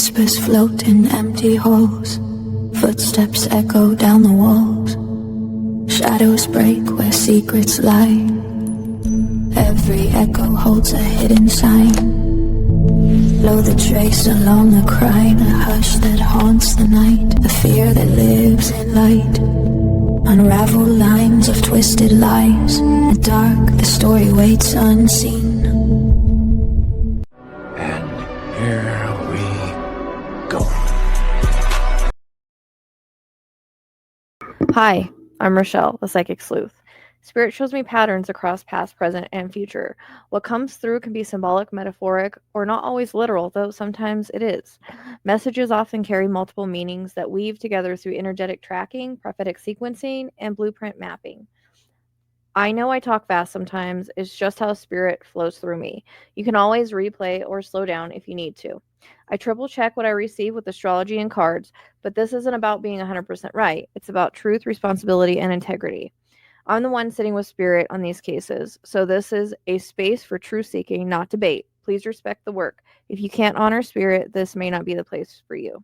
Whispers float in empty halls. Footsteps echo down the walls. Shadows break where secrets lie. Every echo holds a hidden sign. Blow the trace along the crime, a hush that haunts the night, a fear that lives in light. Unravel lines of twisted lies. In the dark, the story waits unseen. And here we go. Hi, I'm Rochelle, the Psychic Sleuth. Spirit shows me patterns across past, present, and future. What comes through can be symbolic, metaphoric, or not always literal, though sometimes it is. Messages often carry multiple meanings that weave together through energetic tracking, prophetic sequencing, and blueprint mapping. I know I talk fast sometimes, it's just how spirit flows through me. You can always replay or slow down if you need to. I triple check what I receive with astrology and cards, but this isn't about being 100% right. It's about truth, responsibility, and integrity. I'm the one sitting with spirit on these cases, so this is a space for truth seeking, not debate. Please respect the work. If you can't honor spirit, this may not be the place for you.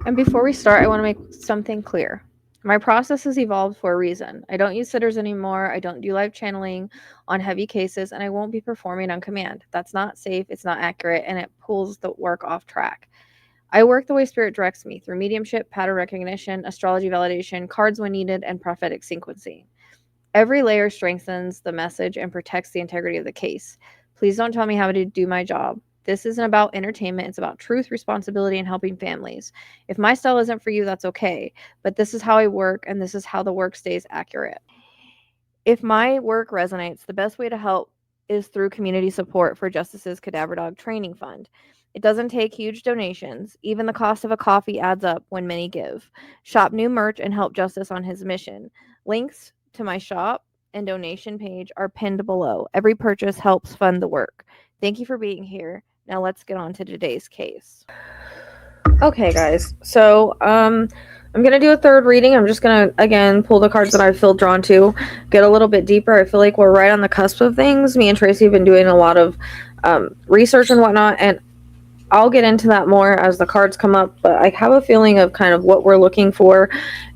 And before we start, I want to make something clear. My process has evolved for a reason. I don't use sitters anymore. I don't do live channeling on heavy cases, and I won't be performing on command. That's not safe, it's not accurate, and it pulls the work off track. I work the way spirit directs me, through mediumship, pattern recognition, astrology validation, cards when needed, and prophetic sequencing. Every layer strengthens the message and protects the integrity of the case. Please don't tell me how to do my job. This isn't about entertainment. It's about truth, responsibility, and helping families. If my style isn't for you, that's okay. But this is how I work, and this is how the work stays accurate. If my work resonates, the best way to help is through community support for Justice's Cadaver Dog Training Fund. It doesn't take huge donations. Even the cost of a coffee adds up when many give. Shop new merch and help Justice on his mission. Links to my shop and donation page are pinned below. Every purchase helps fund the work. Thank you for being here. Now let's get on to today's case. Okay, guys. So, I'm going to do a third reading. I'm just going to, again, pull the cards that I feel drawn to, get a little bit deeper. I feel like we're right on the cusp of things. Me and Tracy have been doing a lot of research and whatnot, and I'll get into that more as the cards come up, but I have a feeling of kind of what we're looking for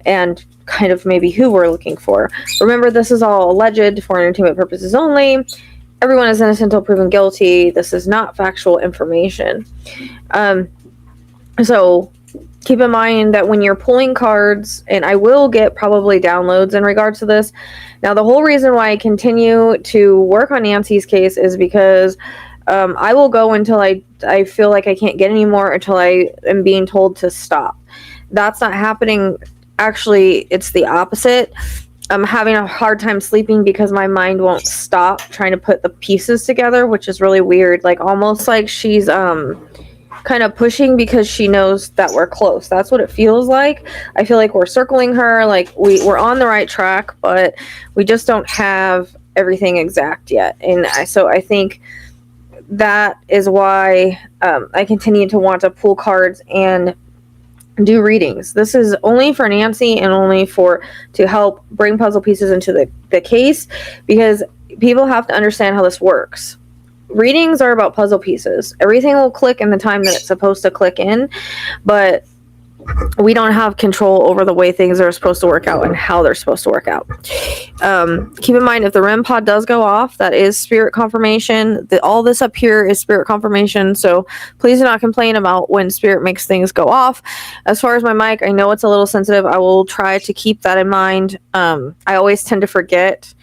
and kind of maybe who we're looking for. Remember, this is all alleged for entertainment purposes only. Everyone is innocent until proven guilty. This is not factual information. So keep in mind that when you're pulling cards, and I will get probably downloads in regards to this. Now, the whole reason why I continue to work on Nancy's case is because I will go until I feel like I can't get any more, until I am being told to stop. That's not happening. Actually, it's the opposite. I'm having a hard time sleeping because my mind won't stop trying to put the pieces together, which is really weird. Like, almost like she's kind of pushing because she knows that we're close. That's what it feels like. I feel like we're circling her, like we're on the right track, but we just don't have everything exact yet. And so I think that is why I continue to want to pull cards and do readings. This is only for Nancy and only to help bring puzzle pieces into the case, because people have to understand how this works. Readings are about puzzle pieces. Everything will click in the time that it's supposed to click in, but we don't have control over the way things are supposed to work out and how they're supposed to work out. Keep in mind, if the REM pod does go off, that is spirit confirmation. All this up here is spirit confirmation, so please do not complain about when spirit makes things go off. As far as my mic, I know it's a little sensitive. I will try to keep that in mind. I always tend to forget,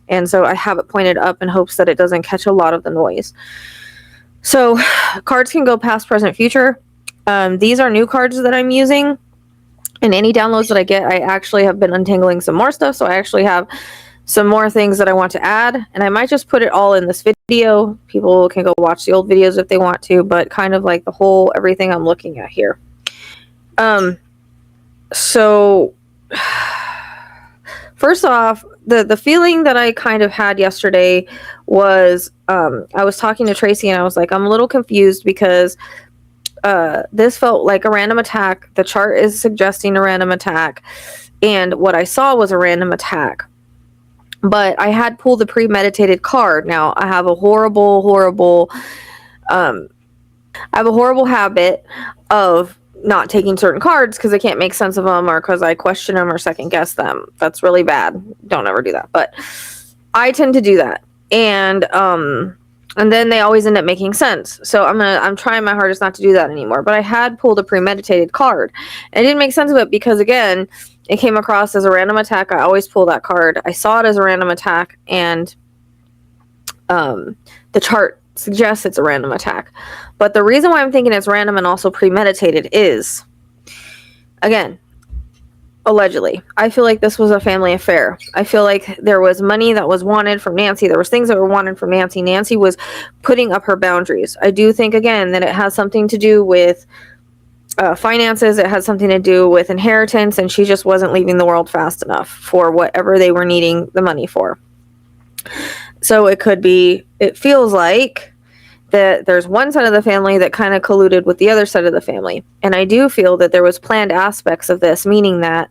and so I have it pointed up in hopes that it doesn't catch a lot of the noise. So cards can go past, present, future. These are new cards that I'm using, and any downloads that I get, I actually have been untangling some more stuff, so I actually have some more things that I want to add, and I might just put it all in this video. People can go watch the old videos if they want to, but kind of like the whole everything I'm looking at here. So first off, the feeling that I kind of had yesterday was I was talking to Tracy, and I was like, I'm a little confused because this felt like a random attack. The chart is suggesting a random attack, and what I saw was a random attack. But I had pulled the premeditated card. Now, I have a horrible I have a horrible habit of not taking certain cards because I can't make sense of them or because I question them or second guess them. That's really bad. Don't ever do that. But I tend to do that. And then they always end up making sense. So I'm trying my hardest not to do that anymore. But I had pulled a premeditated card. And it didn't make sense of it because, again, it came across as a random attack. I always pull that card. I saw it as a random attack, and the chart suggests it's a random attack. But the reason why I'm thinking it's random and also premeditated is, again, allegedly, I feel like this was a family affair. I feel like there was money that was wanted from Nancy. There was things that were wanted from Nancy. Nancy was putting up her boundaries. I do think, again, that it has something to do with finances. It has something to do with inheritance, and she just wasn't leaving the world fast enough for whatever they were needing the money for. So it could be, it feels like that there's one side of the family that kind of colluded with the other side of the family. And I do feel that there was planned aspects of this, meaning that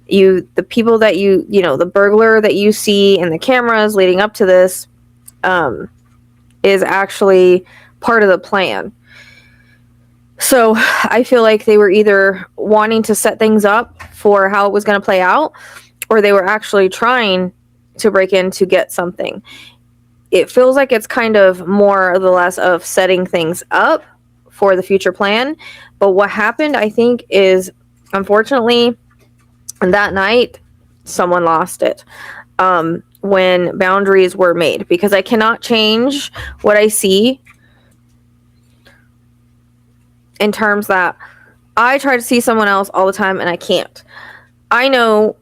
the people that the burglar that you see in the cameras leading up to this is actually part of the plan. So I feel like they were either wanting to set things up for how it was going to play out, or they were actually trying to break in to get something. It feels like it's kind of more or less of setting things up for the future plan. But what happened, I think, is, unfortunately, that night, someone lost it when boundaries were made. Because I cannot change what I see in terms that I try to see someone else all the time and I can't. I know,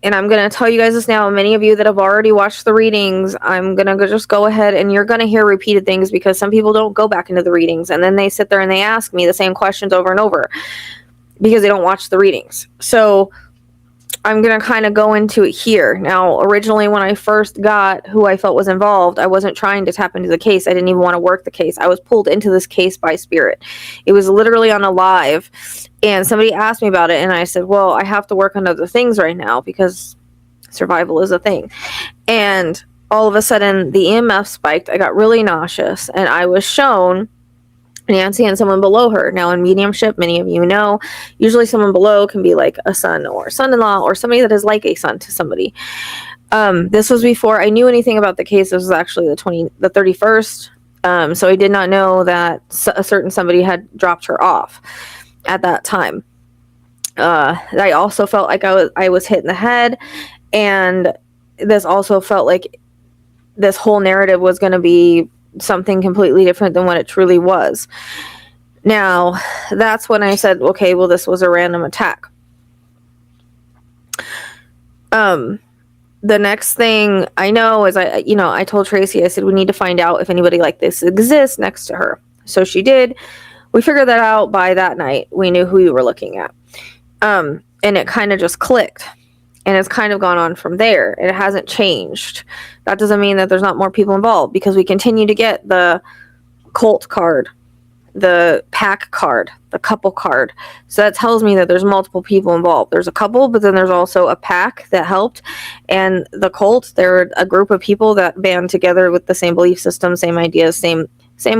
and I'm going to tell you guys this now, many of you that have already watched the readings, I'm going to just go ahead and you're going to hear repeated things because some people don't go back into the readings and then they sit there and they ask me the same questions over and over because they don't watch the readings. So I'm going to kind of go into it here. Now, originally when I first got who I felt was involved, I wasn't trying to tap into the case. I didn't even want to work the case. I was pulled into this case by spirit. It was literally on a live, and somebody asked me about it, and I said, well, I have to work on other things right now because survival is a thing. And all of a sudden, the EMF spiked. I got really nauseous, and I was shown Nancy and someone below her. Now, in mediumship, many of you know, usually someone below can be like a son or son-in-law or somebody that is like a son to somebody. This was before I knew anything about the case. This was actually the 31st. So I did not know that a certain somebody had dropped her off at that time. I also felt like I was hit in the head, and this also felt like this whole narrative was going to be something completely different than what it truly was. Now, that's when I said, okay, well, this was a random attack. The next thing I know is I told Tracy, I said, we need to find out if anybody like this exists next to her. So she did. We figured that out by that night. We knew who we were looking at. And it kind of just clicked. And it's kind of gone on from there. It hasn't changed. That doesn't mean that there's not more people involved, because we continue to get the cult card, the pack card, the couple card. So that tells me that there's multiple people involved. There's a couple, but then there's also a pack that helped. And the cult, they're a group of people that band together with the same belief system, same ideas, same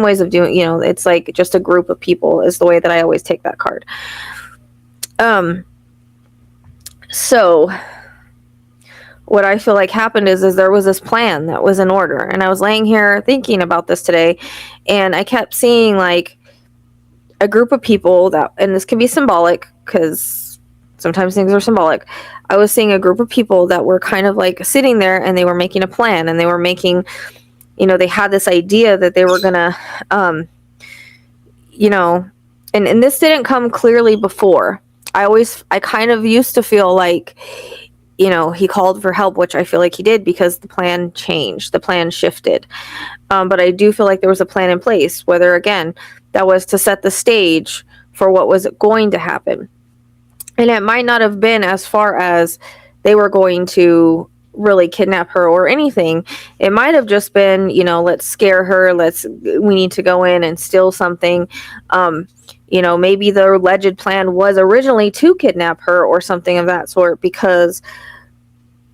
ways of doing, it's like just a group of people is the way that I always take that card. So what I feel like happened is there was this plan that was in order, and I was laying here thinking about this today, and I kept seeing like a group of people that, and this can be symbolic because sometimes things are symbolic. I was seeing a group of people that were kind of like sitting there, and they were making a plan, and they were making, they had this idea that they were gonna, and this didn't come clearly before. I kind of used to feel like, he called for help, which I feel like he did because the plan changed, the plan shifted. But I do feel like there was a plan in place, whether, again, that was to set the stage for what was going to happen. And it might not have been as far as they were going to really kidnap her or anything. It might have just been, let's scare her. We need to go in and steal something. Maybe the alleged plan was originally to kidnap her or something of that sort, because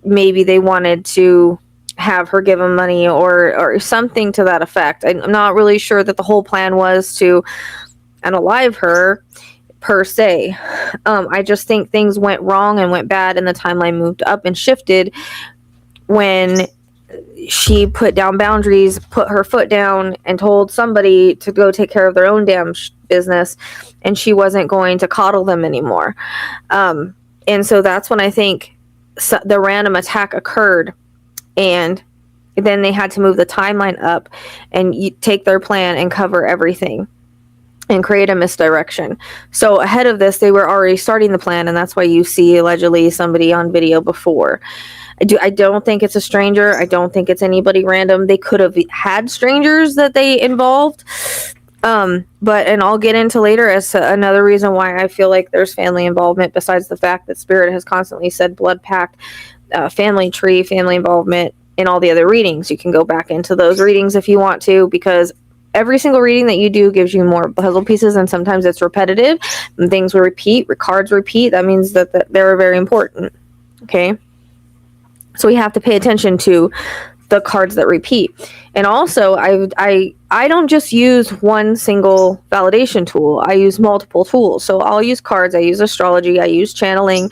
maybe they wanted to have her give him money or something to that effect. I'm not really sure that the whole plan was to unalive her per se. I just think things went wrong and went bad, and the timeline moved up and shifted when she put down boundaries, put her foot down, and told somebody to go take care of their own damn business, and she wasn't going to coddle them anymore. And so that's when I think the random attack occurred, and then they had to move the timeline up and take their plan and cover everything and create a misdirection. So ahead of this, they were already starting the plan, and that's why you see allegedly somebody on video before. I don't think it's a stranger. I don't think it's anybody random. They could have had strangers that they involved. But, and I'll get into later as to another reason why I feel like there's family involvement, besides the fact that Spirit has constantly said blood pact, family tree, family involvement, and all the other readings. You can go back into those readings if you want to, because every single reading that you do gives you more puzzle pieces, and sometimes it's repetitive and things will repeat, cards repeat. That means that they're very important. Okay. So we have to pay attention to the cards that repeat. And also, I don't just use one single validation tool. I use multiple tools. So I'll use cards, I use astrology, I use channeling,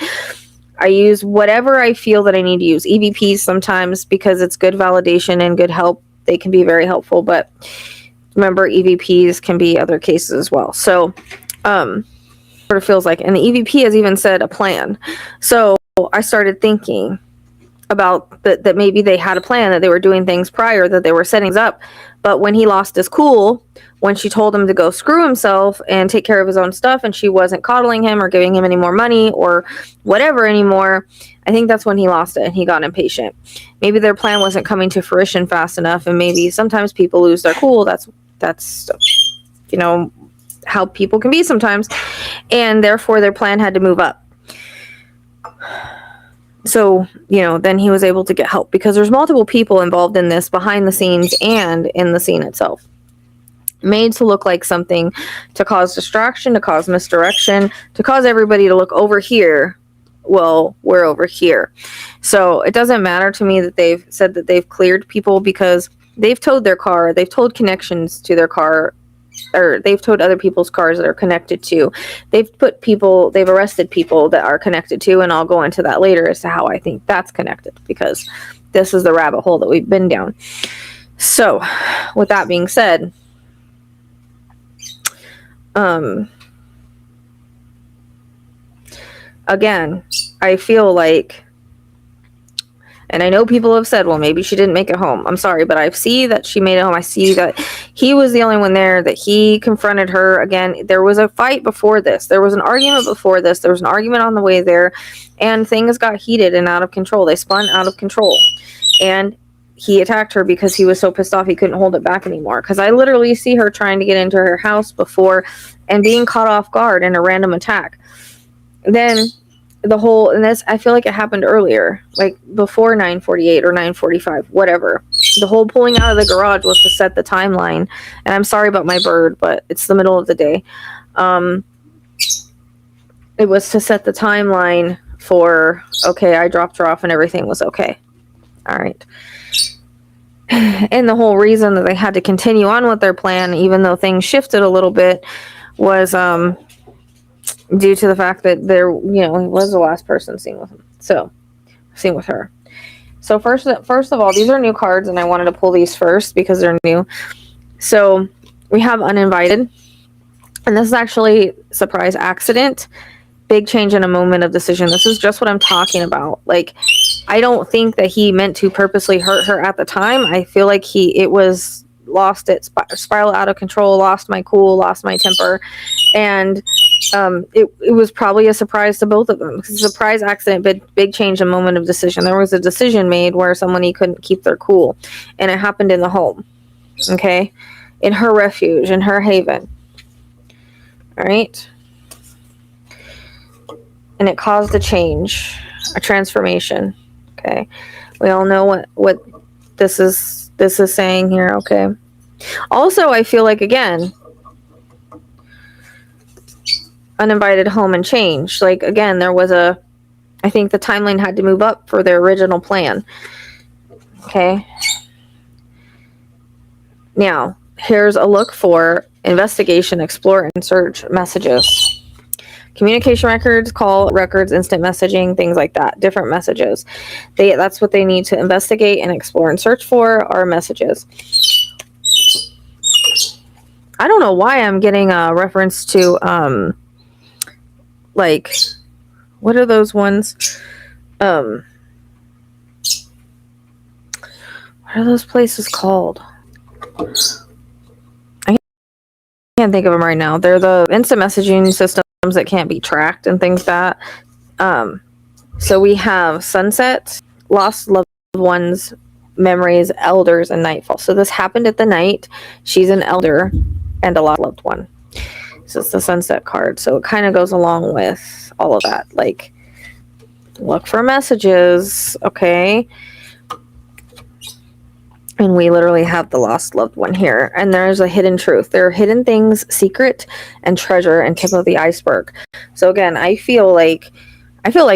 I use whatever I feel that I need to use. EVPs sometimes, because it's good validation and good help. They can be very helpful, but remember, EVPs can be other cases as well. So what it feels like. And the EVP has even said a plan. So I started thinking about that maybe they had a plan, that they were doing things prior, that they were setting things up. But when he lost his cool, when she told him to go screw himself and take care of his own stuff, and she wasn't coddling him or giving him any more money or whatever anymore, I think that's when he lost it and he got impatient. Maybe their plan wasn't coming to fruition fast enough, and maybe sometimes people lose their cool. That's you know how people can be sometimes, and therefore their plan had to move up. So, then he was able to get help, because there's multiple people involved in this, behind the scenes and in the scene itself. Made to look like something to cause distraction, to cause misdirection, to cause everybody to look over here. Well, we're over here. So it doesn't matter to me that they've said that they've cleared people, because they've towed their car, they've towed connections to their car, or they've towed other people's cars that are connected to. They've arrested people that are connected to, and I'll go into that later as to how I think that's connected, because this is the rabbit hole that we've been down. So, with that being said, again, I feel like, and I know people have said, well, maybe she didn't make it home. I'm sorry, but I see that she made it home. I see that he was the only one there, that he confronted her. Again, there was a fight before this. There was an argument before this. There was an argument on the way there, and things got heated and out of control. They spun out of control, and he attacked her because he was so pissed off he couldn't hold it back anymore. Because I literally see her trying to get into her house before and being caught off guard in a random attack. Then and this, I feel like it happened earlier, like before 9:48 or 9:45, whatever. The whole pulling out of the garage was to set the timeline. And I'm sorry about my bird, but it's the middle of the day. It was to set the timeline for, okay, I dropped her off and everything was okay. All right. And the whole reason that they had to continue on with their plan, even though things shifted a little bit, was due to the fact that he was the last person seen with her. So first of all, these are new cards, and I wanted to pull these first because they're new. So we have uninvited, and this is actually surprise accident, big change in a moment of decision. This is just what I'm talking about. Like, I don't think that he meant to purposely hurt her at the time. I feel like it was lost it, spiraled out of control, lost my cool, lost my temper, and it was probably a surprise to both of them. Surprise accident, big change, a moment of decision. There was a decision made where somebody couldn't keep their cool, and it happened in the home, okay, in her refuge, in her haven. All right, and it caused a change, a transformation. Okay, we all know what this is saying here. Okay, also I feel like, again, uninvited home and change. Like, again, I think the timeline had to move up for their original plan. Okay. Now, here's a look for investigation, explore, and search messages. Communication records, call records, instant messaging, things like that. Different messages. That's what they need to investigate and explore and search for are messages. I don't know why I'm getting a reference to, like, what are those ones? What are those places called? I can't think of them right now. They're the instant messaging systems that can't be tracked and things like that. So we have sunset, lost loved ones, memories, elders, and nightfall. So this happened at the night. She's an elder and a lost loved one. So it's the sunset card. So it kind of goes along with all of that. Like, look for messages, okay? And we literally have the lost loved one here. And there's a hidden truth. There are hidden things, secret, and treasure, and tip of the iceberg. So again, I feel like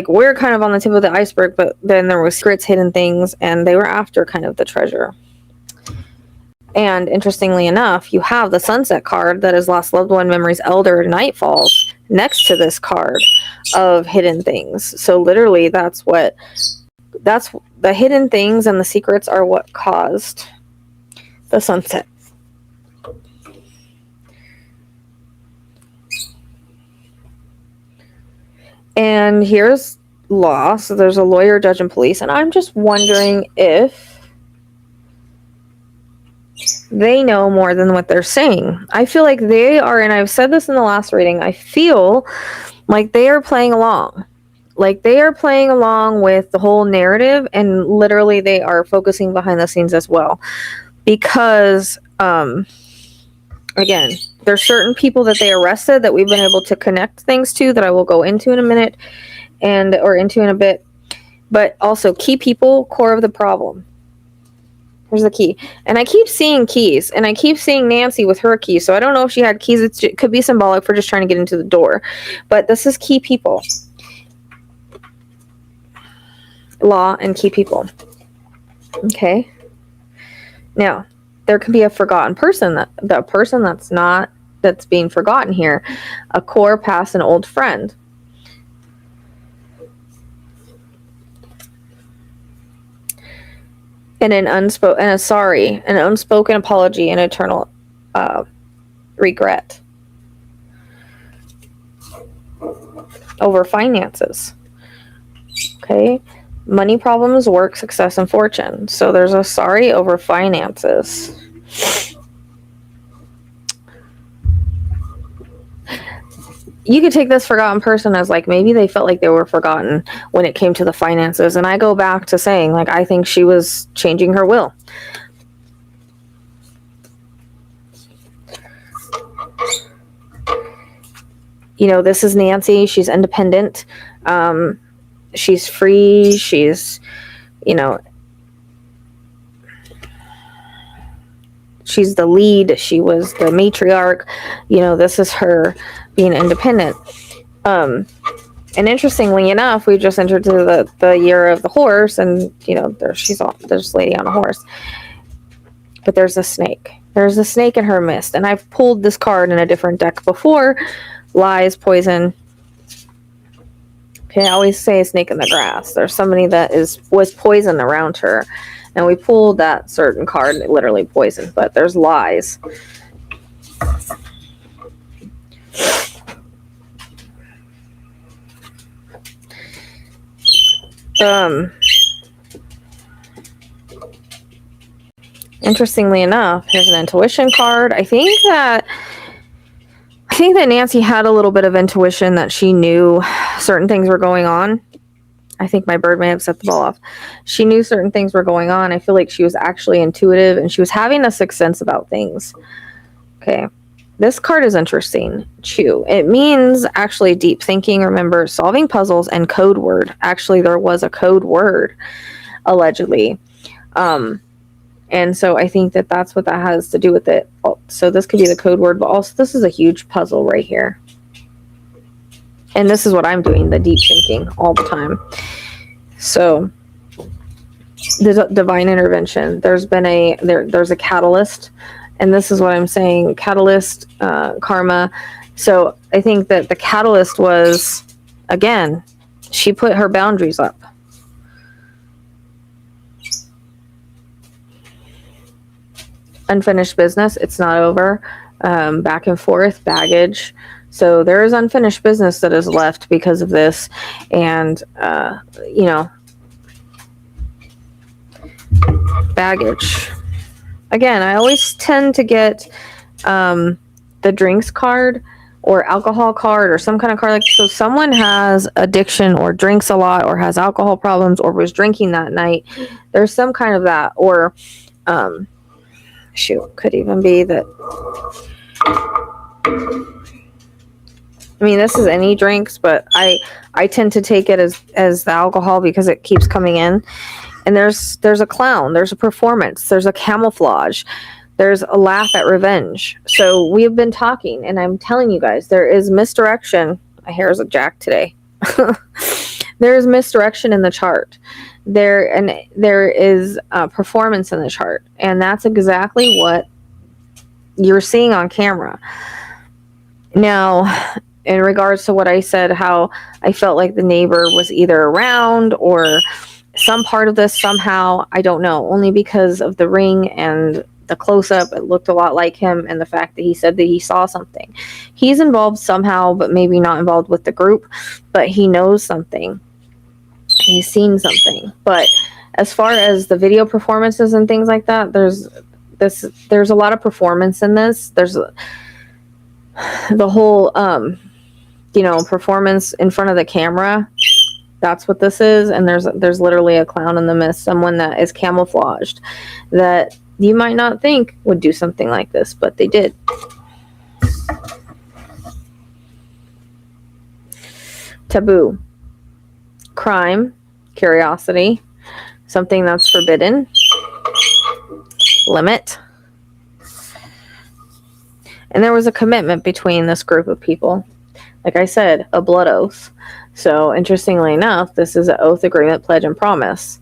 we're kind of on the tip of the iceberg, but then there were secrets, hidden things, and they were after kind of the treasure. And interestingly enough, you have the sunset card that is lost loved one, memories, elder, nightfalls next to this card of hidden things. So literally that's the hidden things and the secrets are what caused the sunset. And here's law. So there's a lawyer, judge, and police. And I'm just wondering if they know more than what they're saying. I feel like they are, and I've said this in the last reading, I feel like they are playing along. Like they are playing along with the whole narrative, and literally they are focusing behind the scenes as well. Because, again, there's certain people that they arrested that we've been able to connect things to that I will go into in a minute or into in a bit. But also key people, core of the problem. Here's the key. And I keep seeing keys, and I keep seeing Nancy with her keys. So I don't know if she had keys. It could be symbolic for just trying to get into the door. But this is key people. Law and key people. Okay. Now, there could be a forgotten person, the person that's being forgotten here. A core, past, an old friend. And an unspoken apology, and eternal regret over finances. Okay, money problems, work, success, and fortune. So there's a sorry over finances. You could take this forgotten person as like maybe they felt like they were forgotten when it came to the finances. And I go back to saying, like, I think she was changing her will. You know, this is Nancy. She's independent. She's free. She's, you know, she's the lead. She was the matriarch. You know, this is her being independent. And interestingly enough, we just entered to the year of the horse, and you know, there's this lady on a horse. But there's a snake. There's a snake in her midst. And I've pulled this card in a different deck before. Lies, poison. Okay, I always say a snake in the grass. There's somebody that was poisoned around her. And we pulled that certain card, literally poison, but there's lies. Interestingly enough, here's an intuition card. I think that Nancy had a little bit of intuition that she knew certain things were going on. I think my bird may have set the ball off. She knew certain things were going on. I feel like she was actually intuitive, and she was having a sixth sense about things. Okay. This card is interesting, too. It means actually deep thinking. Remember, solving puzzles and code word. Actually, there was a code word, allegedly. And so I think that that's what that has to do with it. So this could be the code word, but also this is a huge puzzle right here. And this is what I'm doing, the deep thinking all the time. So divine intervention. There's a catalyst, and this is what I'm saying, catalyst, karma. So I think that the catalyst was, again, she put her boundaries up. Unfinished business, it's not over. Back and forth, baggage. So there is unfinished business that is left because of this. And, baggage. Again, I always tend to get the drinks card or alcohol card or some kind of card. Like, so someone has addiction or drinks a lot or has alcohol problems or was drinking that night. There's some kind of that. Or, could even be that. I mean, this is any drinks, but I tend to take it as the alcohol because it keeps coming in. And there's a clown, there's a performance, there's a camouflage, there's a laugh at revenge. So we have been talking, and I'm telling you guys, there is misdirection. My hair is a jack today. There is misdirection in the chart. There is performance in the chart, and that's exactly what you're seeing on camera. Now, in regards to what I said, how I felt like the neighbor was either around or some part of this somehow, I don't know, only because of the ring and the close-up, it looked a lot like him, and the fact that he said that he saw something. He's involved somehow, but maybe not involved with the group, but he knows something. He's seen something. But as far as the video performances and things like that, there's a lot of performance in this. There's the whole performance in front of the camera. That's what this is. And there's literally a clown in the mist, someone that is camouflaged that you might not think would do something like this, but they did. Taboo. Crime. Curiosity. Something that's forbidden. Limit. And there was a commitment between this group of people. Like I said, a blood oath. So, interestingly enough, this is an oath, agreement, pledge, and promise.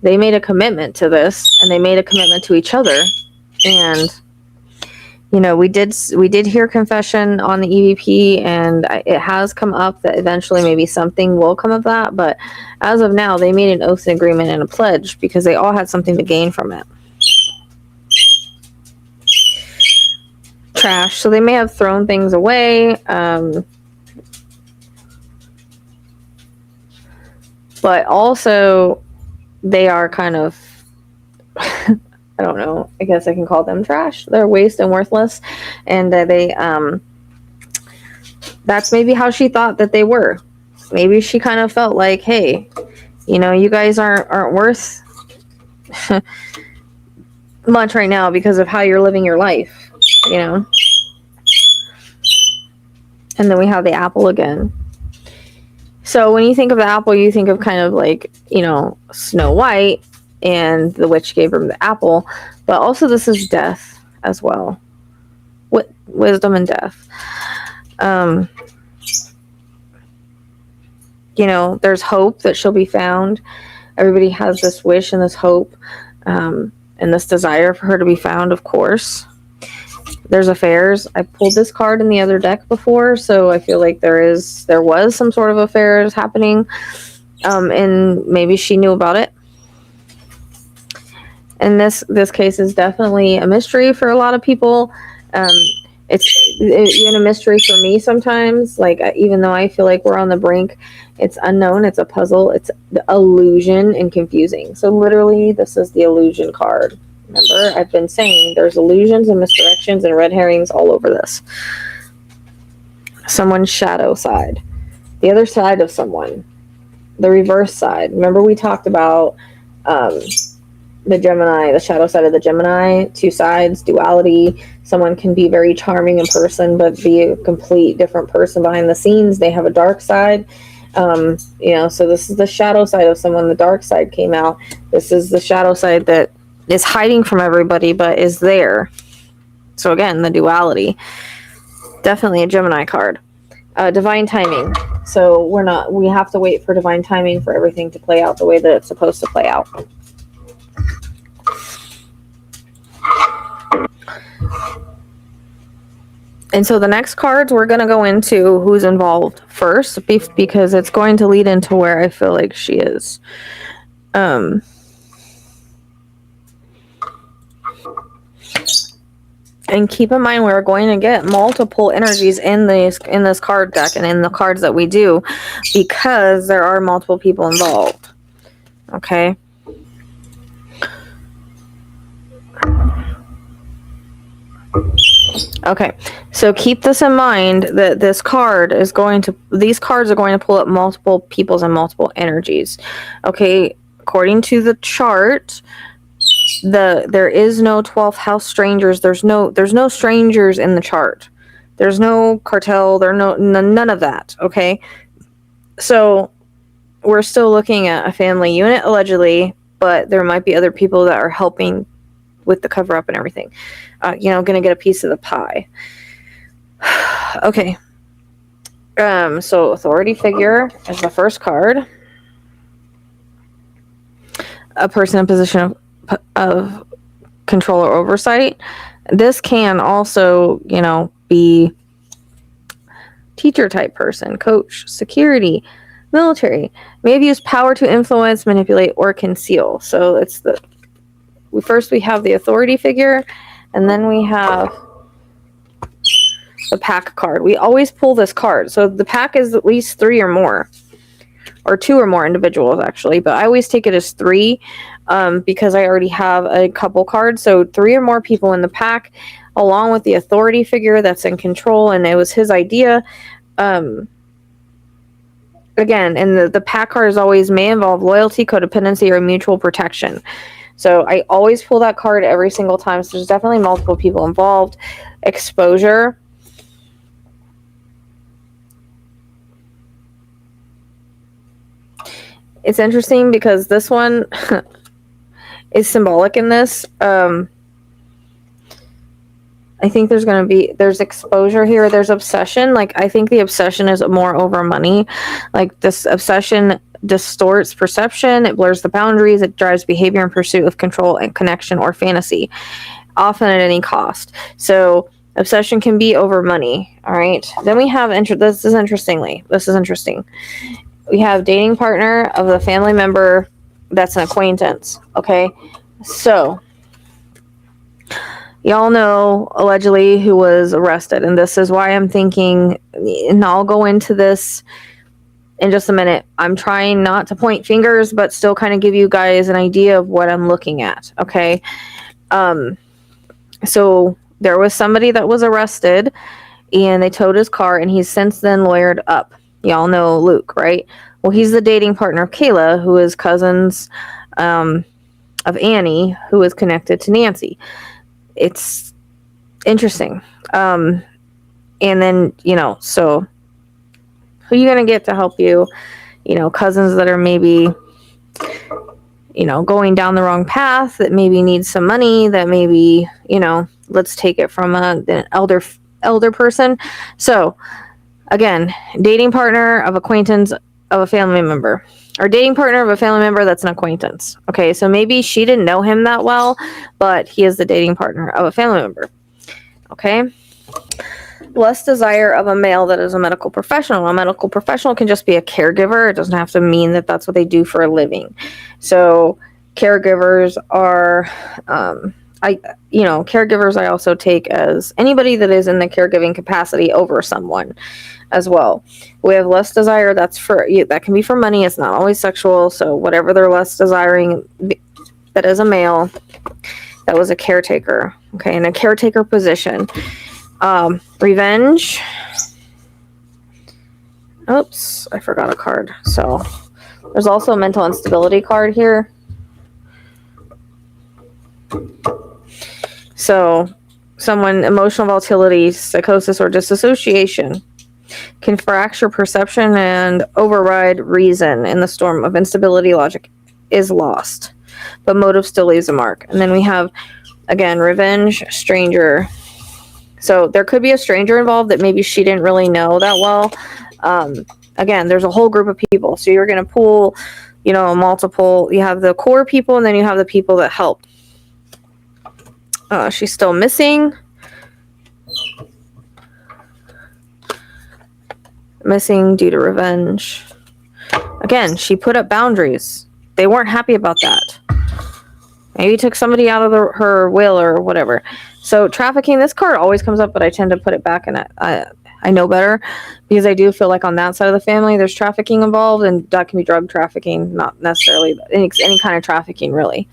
They made a commitment to this, and they made a commitment to each other. And, we did hear confession on the EVP, and it has come up that eventually maybe something will come of that. But as of now, they made an oath, an agreement, and a pledge because they all had something to gain from it. Trash. So they may have thrown things away. But also, they are kind of, I don't know, I guess I can call them trash. They're waste and worthless. And that's maybe how she thought that they were. Maybe she kind of felt like, hey, you guys aren't worth much right now because of how you're living your life, And then we have the apple again. So when you think of the apple, you think of kind of like, Snow White, and the witch gave her the apple. But also this is death as well. Wisdom and death. There's hope that she'll be found. Everybody has this wish and this hope, and this desire for her to be found, of course. There's affairs. I pulled this card in the other deck before, so I feel like there was some sort of affairs happening, and maybe she knew about it. And this case is definitely a mystery for a lot of people. It's even a mystery for me sometimes. Like, even though I feel like we're on the brink, it's unknown. It's a puzzle. It's the illusion and confusing. So literally, this is the illusion card. Remember, I've been saying there's illusions and misdirections and red herrings all over this. Someone's shadow side. The other side of someone. The reverse side. Remember we talked about the Gemini, the shadow side of the Gemini. Two sides, duality. Someone can be very charming in person, but be a complete different person behind the scenes. They have a dark side. So this is the shadow side of someone. The dark side came out. This is the shadow side that is hiding from everybody, but is there. So again, the duality. Definitely a Gemini card. Divine timing. So we have to wait for divine timing for everything to play out the way that it's supposed to play out. And so the next cards, we're going to go into who's involved first, because it's going to lead into where I feel like she is. And keep in mind, we're going to get multiple energies in this card deck and in the cards that we do, because there are multiple people involved. Okay. Okay, so keep this in mind, that these cards are going to pull up multiple peoples and multiple energies. Okay, according to the chart, there is no 12th house strangers. There's no strangers in the chart. There's no cartel. None of that. Okay, so we're still looking at a family unit allegedly, but there might be other people that are helping with the cover up and everything. Gonna get a piece of the pie. Okay. So authority figure is the first card. A person in position of control or oversight. This can also, be teacher type person, coach, security, military. May have used power to influence, manipulate, or conceal. So it's we have the authority figure, and then we have the pack card. We always pull this card. So the pack is at least 3 or more, or 2 or more individuals actually, but I always take it as 3 because I already have a couple cards. So 3 or more people in the pack, along with the authority figure that's in control, and it was his idea. Again, and the pack card is always may involve loyalty, codependency, or mutual protection. So I always pull that card every single time. So there's definitely multiple people involved. Exposure. It's interesting because this one is symbolic in this. I think there's exposure here. There's obsession. Like, I think the obsession is more over money. Like, this obsession distorts perception, it blurs the boundaries, it drives behavior in pursuit of control and connection or fantasy, often at any cost. So obsession can be over money. All right, then we have this is interesting. We have dating partner of the family member that's an acquaintance. Okay, so y'all know allegedly who was arrested, and this is why I'm thinking, and I'll go into this in just a minute. I'm trying not to point fingers, but still kind of give you guys an idea of what I'm looking at. Okay. So there was somebody that was arrested, and they towed his car, and he's since then lawyered up. Y'all know Luke, right? Well, he's the dating partner of Kayla, who is cousins of Annie, who is connected to Nancy. It's interesting. And then, so who are you going to get to help you? Cousins that are maybe, going down the wrong path, that maybe need some money, that maybe, let's take it from an elder person. So, again, dating partner of acquaintance of a family member, or dating partner of a family member that's an acquaintance. Okay, so maybe she didn't know him that well, but he is the dating partner of a family member. Okay. Less desire of a male that is a medical professional. A medical professional can just be a caregiver. It doesn't have to mean that that's what they do for a living. So caregivers are, caregivers I also take as anybody that is in the caregiving capacity over someone as well. We have less desire. That can be for money. It's not always sexual. So whatever they're less desiring, that is a male, that was a caretaker. Okay, in a caretaker position. Revenge. Oops, I forgot a card. So there's also a mental instability card here. So someone, emotional volatility, psychosis, or disassociation can fracture perception and override reason. In the storm of instability, logic is lost, but motive still leaves a mark. And then we have, again, revenge, stranger. So there could be a stranger involved that maybe she didn't really know that well. Again, there's a whole group of people. So you're going to pull, multiple. You have the core people, and then you have the people that helped. She's still missing. Missing due to revenge. Again, she put up boundaries. They weren't happy about that. Maybe took somebody out of her will or whatever. So trafficking, this card always comes up, but I tend to put it back, and I know better, because I do feel like on that side of the family there's trafficking involved, and that can be drug trafficking, not necessarily any kind of trafficking, really,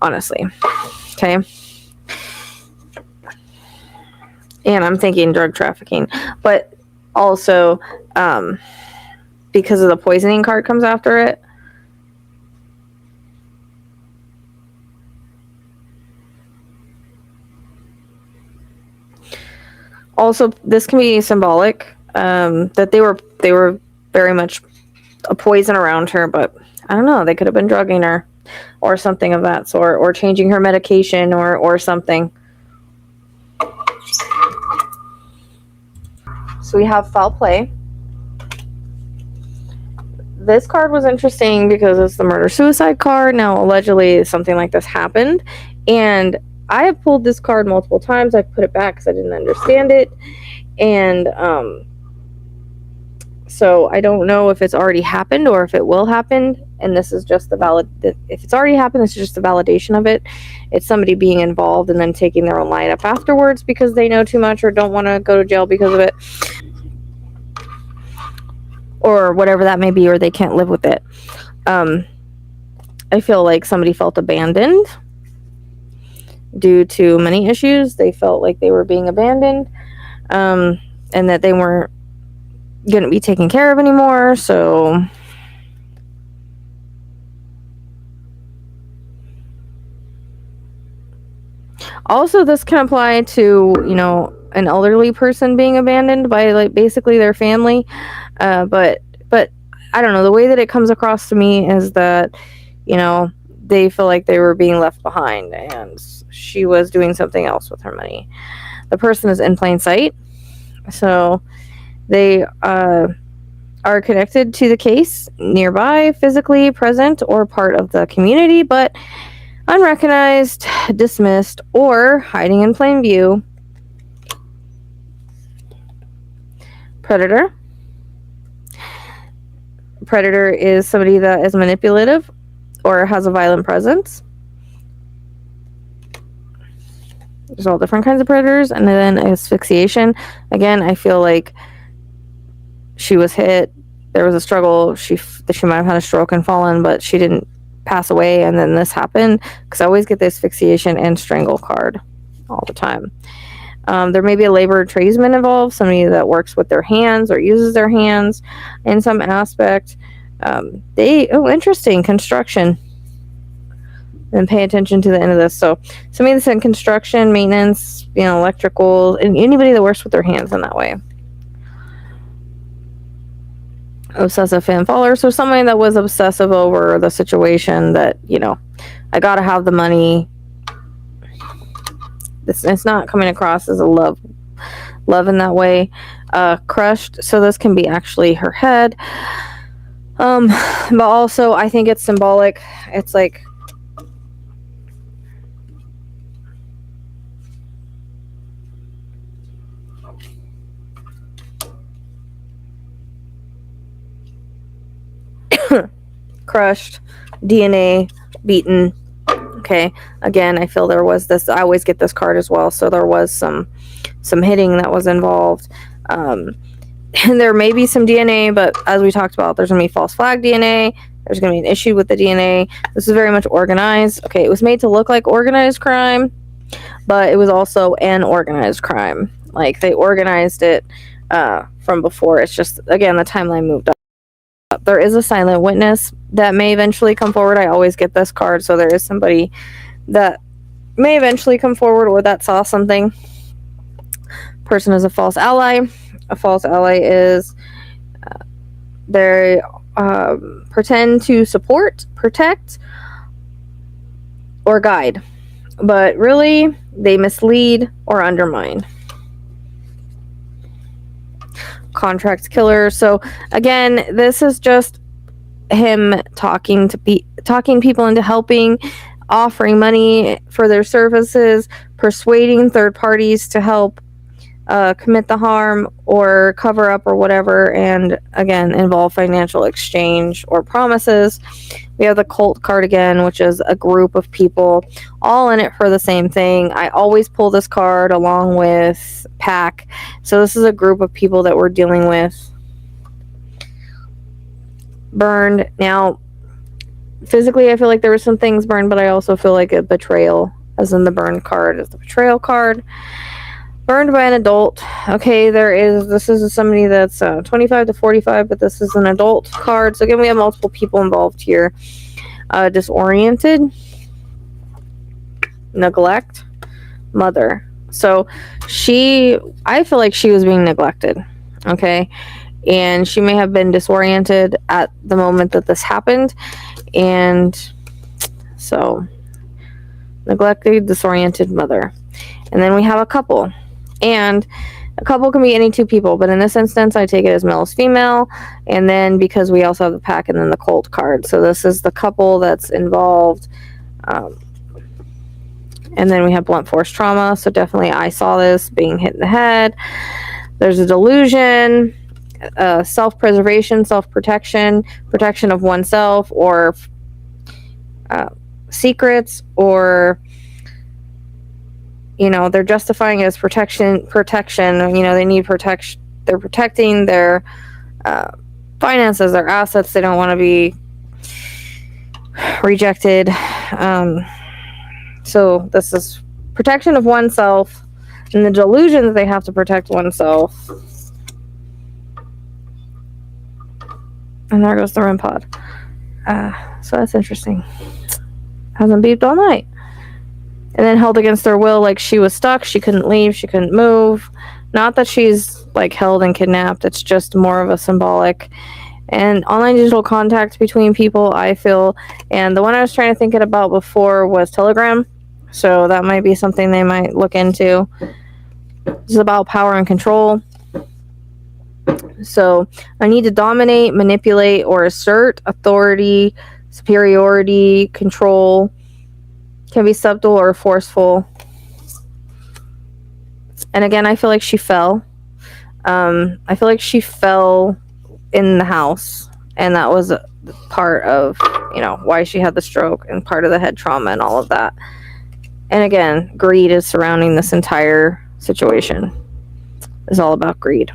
honestly. Okay. And I'm thinking drug trafficking, but also because of the poisoning card comes after it. Also, this can be symbolic, that they were very much a poison around her, but I don't know, they could have been drugging her or something of that sort, or changing her medication or something. So we have foul play. This card was interesting because it's the murder-suicide card. Now, allegedly, something like this happened, and I have pulled this card multiple times. I've put it back because I didn't understand it, and so I don't know if it's already happened or if it will happen, and this is just if it's already happened, this is just the validation of it. It's somebody being involved and then taking their own line up afterwards because they know too much or don't want to go to jail because of it, or whatever that may be, or they can't live with it. I feel like somebody felt abandoned due to money issues. They felt like they were being abandoned, and that they weren't going to be taken care of anymore. So also, this can apply to, an elderly person being abandoned by, like, basically their family. But I don't know, the way that it comes across to me is that, they feel like they were being left behind and she was doing something else with her money. The person is in plain sight, so they are connected to the case, nearby, physically present, or part of the community, but unrecognized, dismissed, or hiding in plain view. Predator. Predator is somebody that is manipulative or has a violent presence. There's all different kinds of predators. And then asphyxiation. Again, I feel like she was hit. There was a struggle. She might have had a stroke and fallen, but she didn't pass away. And then this happened, because I always get the asphyxiation and strangle card all the time. There may be a labor tradesman involved, somebody that works with their hands or uses their hands in some aspect. Interesting, construction. And pay attention to the end of this. So somebody that's in construction, maintenance, electrical, and anybody that works with their hands in that way. Obsessive fan follower. So somebody that was obsessive over the situation that, I gotta have the money. It's not coming across as a love in that way. Crushed. So this can be actually her head. But also I think it's symbolic. It's like, crushed, DNA, beaten. Okay. Again, I feel there was this. I always get this card as well. So there was some hitting that was involved. And there may be some DNA, but as we talked about, there's going to be false flag DNA. There's going to be an issue with the DNA. This is very much organized. Okay. It was made to look like organized crime, but it was also an organized crime. Like, they organized it from before. It's just, again, the timeline moved up. There is a silent witness that may eventually come forward. I always get this card, so there is somebody that may eventually come forward or that saw something. Person is a false ally. A false ally is they pretend to support, protect, or guide, but really they mislead or undermine. Contract killer. So again, this is just him talking people into helping, offering money for their services, persuading third parties to help. commit the harm or cover up or whatever, and again involve financial exchange or promises. We have the cult card again, which is a group of people all in it for the same thing. I always pull this card along with pack, so this is a group of people that we're dealing with. Burned. Now physically I feel like there were some things burned, but I also feel like a betrayal, as in the burned card is the betrayal card. Burned by an adult. Okay, this is somebody that's 25 to 45, but this is an adult card. So again, we have multiple people involved here. Disoriented, neglect, mother. So I feel like she was being neglected. Okay, and she may have been disoriented at the moment that this happened, and so neglected, disoriented mother. And then we have a couple. And a couple can be any two people, but in this instance, I take it as male as female. And then because we also have the pack and then the cult card. So this is the couple that's involved. And then we have blunt force trauma. So definitely I saw this being hit in the head. There's a delusion, self-preservation, self-protection, protection of oneself, or secrets, or they're justifying it as protection. They need protection. They're protecting their finances, their assets. They don't want to be rejected. So this is protection of oneself, and the delusion that they have to protect oneself. And there goes the REM pod. So that's interesting. Hasn't beeped all night. And then held against their will, like she was stuck, she couldn't leave, she couldn't move. Not that she's like held and kidnapped, it's just more of a symbolic. And online digital contact between people, I feel. And the one I was trying to think about before was Telegram. So that might be something they might look into. It's about power and control. So I need to dominate, manipulate, or assert authority, superiority, control. Can be subtle or forceful. And again, I feel like she fell. I feel like she fell in the house, and that was part of why she had the stroke and part of the head trauma and all of that. And again, greed is surrounding this entire situation. It's all about greed.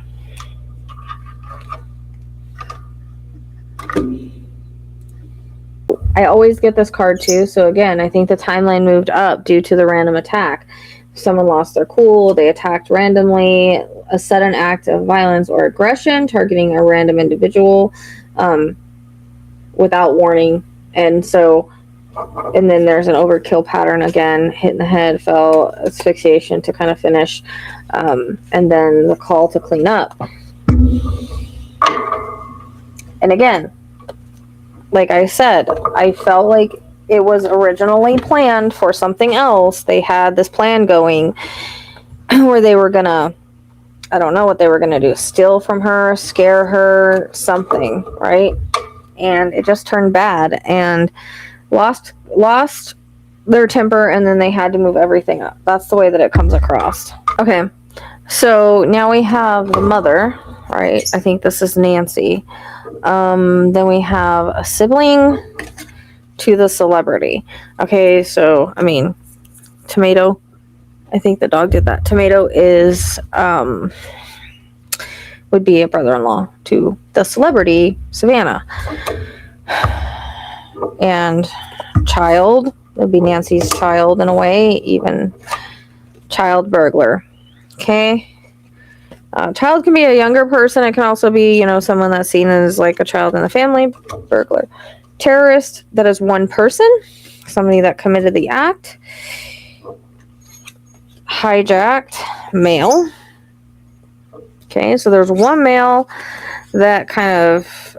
I always get this card too. So again, I think the timeline moved up due to the random attack. Someone lost their cool, they attacked randomly, a sudden act of violence or aggression targeting a random individual without warning. And then there's an overkill pattern again, hit in the head, fell, asphyxiation to kind of finish, and then the call to clean up. And again, like I said, I felt like it was originally planned for something else. They had this plan going where they were gonna, I don't know what they were gonna do, steal from her, scare her, something, right? And it just turned bad and lost their temper, and then they had to move everything up. That's the way that it comes across. Okay, so now we have the mother, right? I think this is Nancy. Then we have a sibling to the celebrity. Okay, so Tomato. I think the dog did that. Tomato is would be a brother-in-law to the celebrity, Savannah. And child would be Nancy's child in a way, even child burglar. Okay. Child can be a younger person. It can also be, someone that's seen as like a child in the family. Burglar. Terrorist, that is one person. Somebody that committed the act. Hijacked, male. Okay, so there's one male that kind of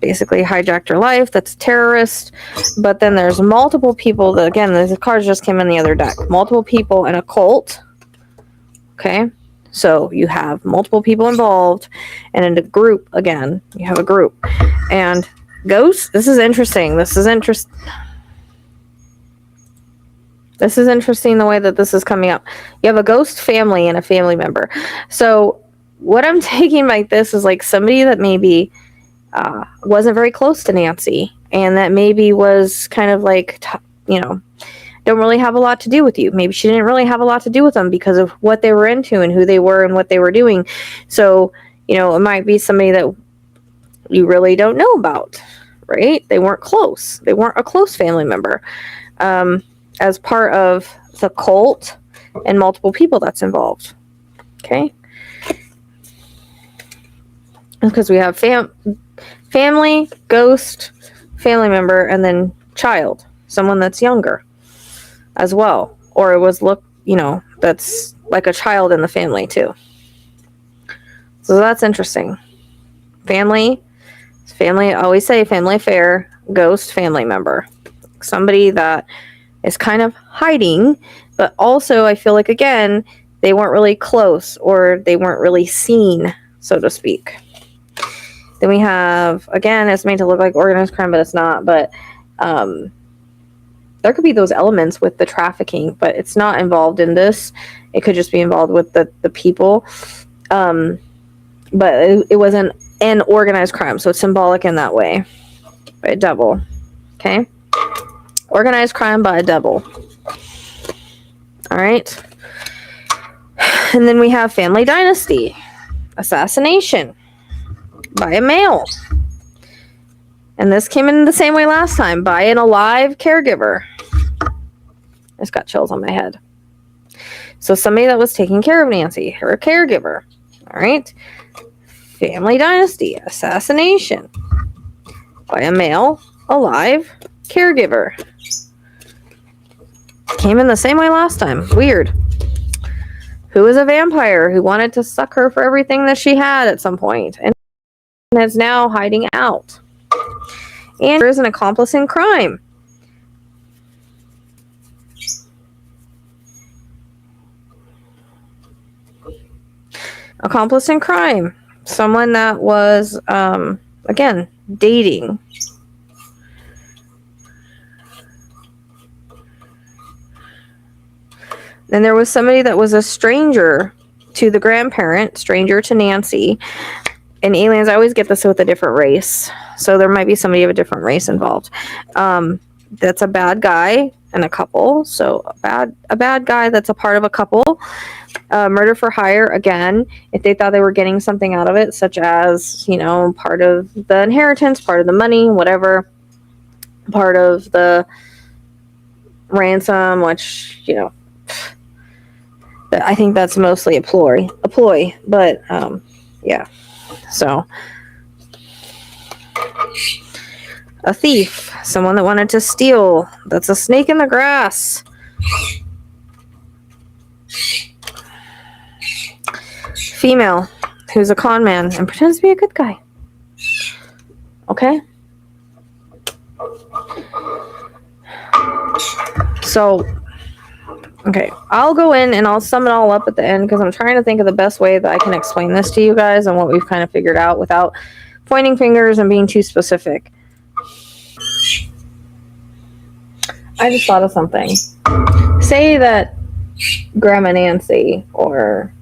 basically hijacked her life. That's a terrorist. But then there's multiple people that, again, the cards just came in the other deck. Multiple people in a cult. Okay. So you have multiple people involved, and in a group, again, you have a group. And ghosts, this is interesting. This is interesting the way that this is coming up. You have a ghost family and a family member. So what I'm taking like this is like somebody that maybe wasn't very close to Nancy, and that maybe was kind of like, don't really have a lot to do with you. Maybe she didn't really have a lot to do with them because of what they were into and who they were and what they were doing. So, it might be somebody that you really don't know about, right? They weren't close. They weren't a close family member. As part of the cult and multiple people that's involved. Okay? Because we have family, ghost, family member, and then child. Someone that's younger as well. Or it was that's like a child in the family too. So that's interesting. Family, I always say family affair, ghost, family member. Somebody that is kind of hiding, but also I feel like, again, they weren't really close or they weren't really seen, so to speak. Then we have, again, it's made to look like organized crime, but it's not. But there could be those elements with the trafficking, but it's not involved in this. It could just be involved with the people. But it wasn't an organized crime, so it's symbolic in that way. By a devil. Okay? Organized crime by a devil. All right. And then we have family dynasty. Assassination by a male. And this came in the same way last time, by an alive caregiver. I just got chills on my head. So somebody that was taking care of Nancy, her caregiver. All right. Family dynasty. Assassination by a male, alive caregiver. Came in the same way last time. Weird. Who is a vampire who wanted to suck her for everything that she had at some point and is now hiding out. And there is an accomplice in crime. Accomplice in crime. Someone that was, again, dating. Then there was somebody that was a stranger to the grandparent, stranger to Nancy. And aliens, I always get this with a different race. So there might be somebody of a different race involved. That's a bad guy and a couple. So a bad guy that's a part of a couple. Murder for hire, again, if they thought they were getting something out of it, such as, part of the inheritance, part of the money, whatever, part of the ransom, which, I think that's mostly a ploy, but, yeah. So, a thief, someone that wanted to steal, that's a snake in the grass. Female, who's a con man and pretends to be a good guy. Okay? So, okay, I'll go in and I'll sum it all up at the end because I'm trying to think of the best way that I can explain this to you guys and what we've kind of figured out without pointing fingers and being too specific. I just thought of something. Say that Grandma Nancy or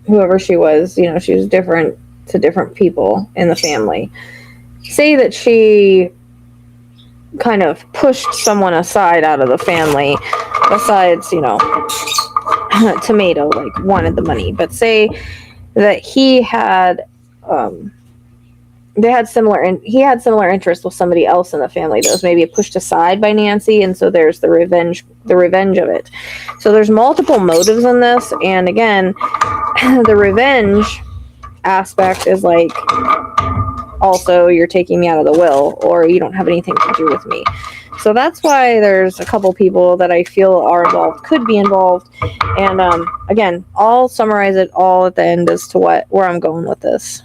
whoever she was, she was different to different people in the family. Say that she kind of pushed someone aside out of the family besides, Tomato, like, wanted the money. But say that he had, he had similar interests with somebody else in the family that was maybe pushed aside by Nancy, and so there's the revenge of it. So there's multiple motives in this, and again, the revenge aspect is like, also, you're taking me out of the will, or you don't have anything to do with me. So that's why there's a couple people that I feel are involved, could be involved. And again, I'll summarize it all at the end as to where I'm going with this.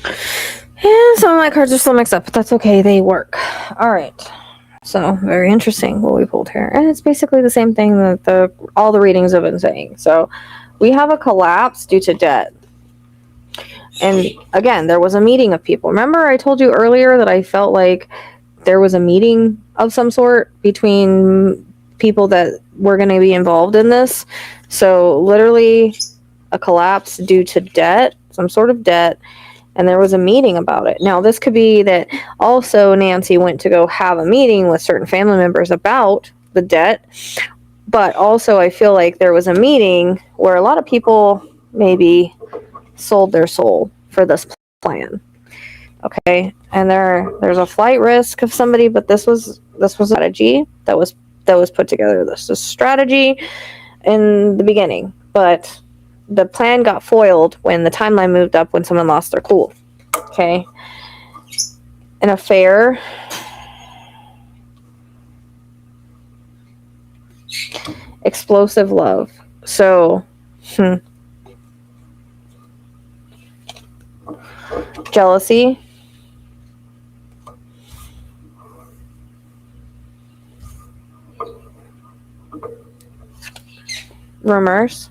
And some of my cards are still mixed up, but that's okay. They work. All right. So, very interesting what we pulled here. And it's basically the same thing that all the readings have been saying. So, we have a collapse due to debt. And again, there was a meeting of people. Remember I told you earlier that I felt like there was a meeting of some sort between people that were going to be involved in this. So literally a collapse due to debt, some sort of debt, and there was a meeting about it. Now, this could be that also Nancy went to go have a meeting with certain family members about the debt, but also I feel like there was a meeting where a lot of people maybe sold their soul for this plan. Okay, and there's a flight risk of somebody, but this was a strategy that was put together. This is strategy in the beginning, but the plan got foiled when the timeline moved up when someone lost their cool. Okay, an affair, explosive love. So, jealousy. Rumors.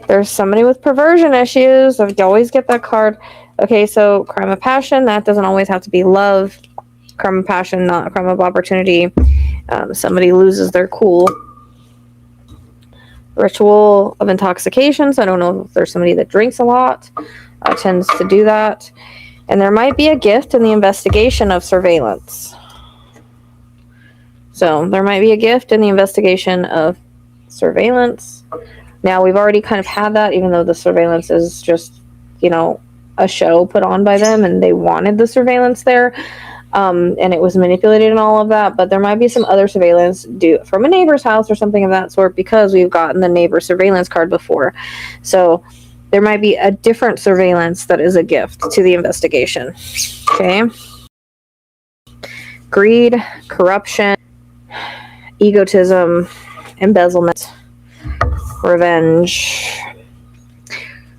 There's somebody with perversion issues. I always get that card. Okay, so crime of passion. That doesn't always have to be love. Crime of passion, not a crime of opportunity. Somebody loses their cool. Ritual of intoxication. So I don't know if there's somebody that drinks a lot. Tends to do that. And there might be a gift in the investigation of surveillance. So there might be a gift in the investigation of surveillance. Now, we've already kind of had that, even though the surveillance is just, a show put on by them, and they wanted the surveillance there, and it was manipulated and all of that. But there might be some other surveillance from a neighbor's house or something of that sort, because we've gotten the neighbor surveillance card before. So there might be a different surveillance that is a gift to the investigation. Okay. Greed, corruption, egotism, embezzlement, revenge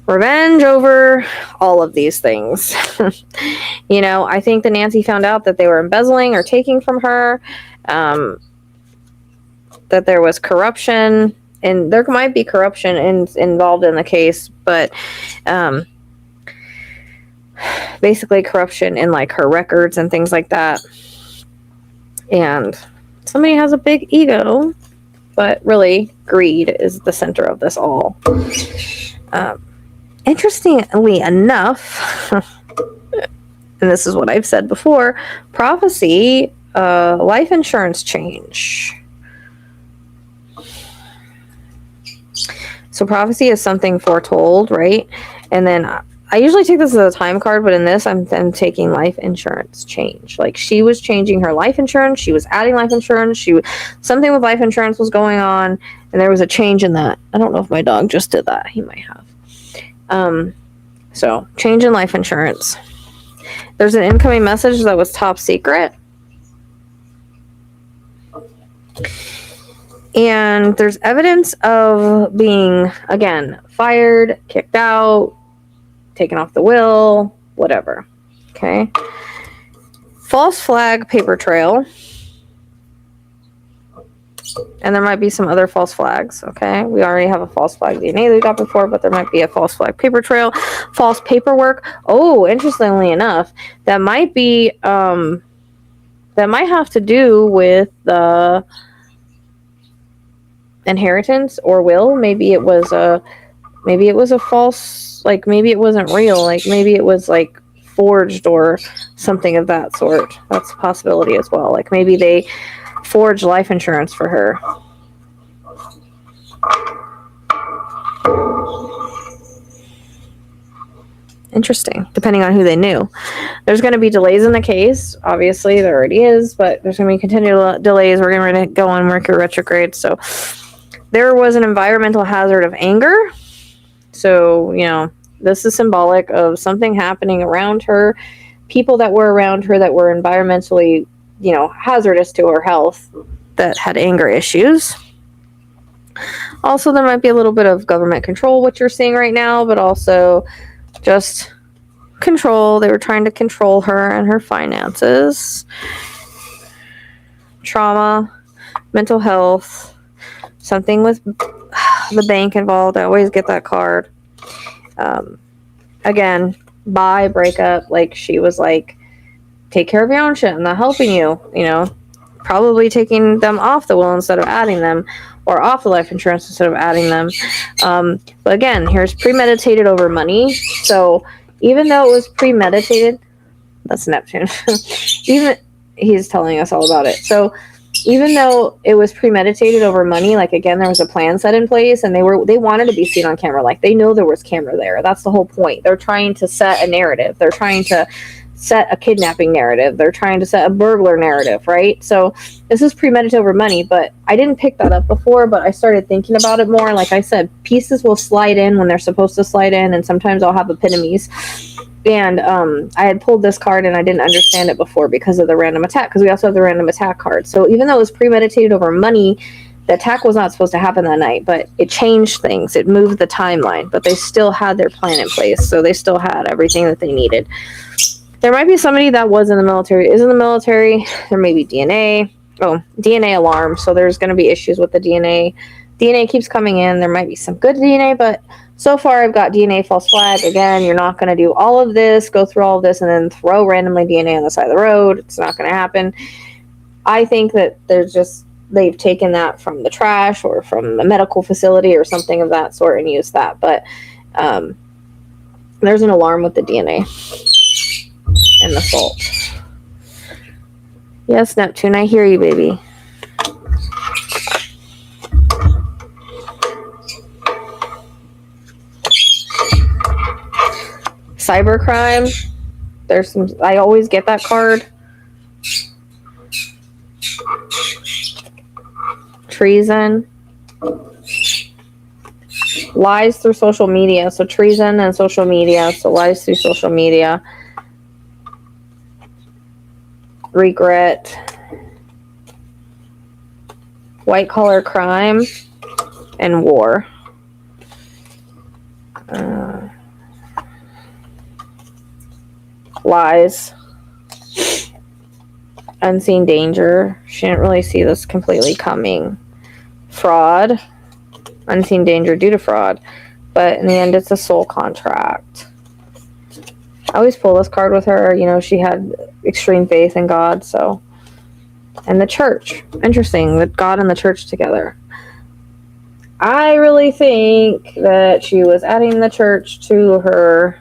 over all of these things. I think that Nancy found out that they were embezzling or taking from her, that there was corruption, and there might be corruption involved in the case, but basically corruption in like her records and things like that. And somebody has a big ego, but really greed is the center of this all. Interestingly enough, and this is what I've said before, prophecy, life insurance change. So prophecy is something foretold, right? And then I usually take this as a time card, but in this, I'm taking life insurance change. Like, she was changing her life insurance. She was adding life insurance. Something with life insurance was going on, and there was a change in that. I don't know if my dog just did that. He might have. So change in life insurance. There's an incoming message that was top secret. And there's evidence of being, again, fired, kicked out, taken off the will, whatever. Okay. False flag paper trail. And there might be some other false flags. Okay. We already have a false flag DNA that we got before, but there might be a false flag paper trail. False paperwork. Oh, interestingly enough, that might be, that might have to do with the inheritance or will. Maybe it was a false, like, maybe it wasn't real, like maybe it was like forged or something of that sort. That's a possibility as well. Like, maybe they forged life insurance for her. Interesting, depending on who they knew. There's going to be delays in the case. Obviously, there already is, but there's going to be continual delays. We're going to go on Mercury retrograde. So there was an environmental hazard of anger. So, this is symbolic of something happening around her, people that were around her that were environmentally, hazardous to her health, that had anger issues. Also, there might be a little bit of government control, what you're seeing right now, but also just control. They were trying to control her and her finances. Trauma, mental health, something with the bank involved. I always get that card. Again, breakup, like she was like take care of your own shit. I'm not helping you, you know, probably taking them off the will instead of adding them, or off the life insurance instead of adding them. But again, here's premeditated over money. So even though it was premeditated, that's Neptune. Even he's telling us all about it. So even though it was premeditated over money, like again, there was a plan set in place, and they wanted to be seen on camera. Like they know there was camera there. That's the whole point. They're trying to set a narrative. They're trying to set a kidnapping narrative. They're trying to set a burglar narrative, right? So this is premeditated over money, but I didn't pick that up before, but I started thinking about it more. Like I said, pieces will slide in when they're supposed to slide in, and sometimes I'll have epitomes. And I had pulled this card and I didn't understand it before because of the random attack, because we also have the random attack card. So even though it was premeditated over money, the attack was not supposed to happen that night, but it changed things. It moved the timeline, but they still had their plan in place. So they still had everything that they needed. There might be somebody that was in the military, is in the military. There may be DNA. Oh, DNA alarm. So there's going to be issues with the DNA. DNA keeps coming in. There might be some good DNA, but so far I've got DNA false flag. Again, you're not going to do all of this, go through all of this, and then throw randomly DNA on the side of the road. It's not going to happen. I think that they've taken that from the trash or from the medical facility or something of that sort and used that. But there's an alarm with the DNA and the salt. Yes, Neptune, I hear you, baby. Cybercrime. There's some. I always get that card. Treason. Lies through social media. So treason and social media. So lies through social media. Regret. White collar crime. And war. Lies. Unseen danger. She didn't really see this completely coming. Fraud. Unseen danger due to fraud. But in the end, it's a soul contract. I always pull this card with her. You know, she had extreme faith in God, so. And the church. Interesting, that God and the church together. I really think that she was adding the church to her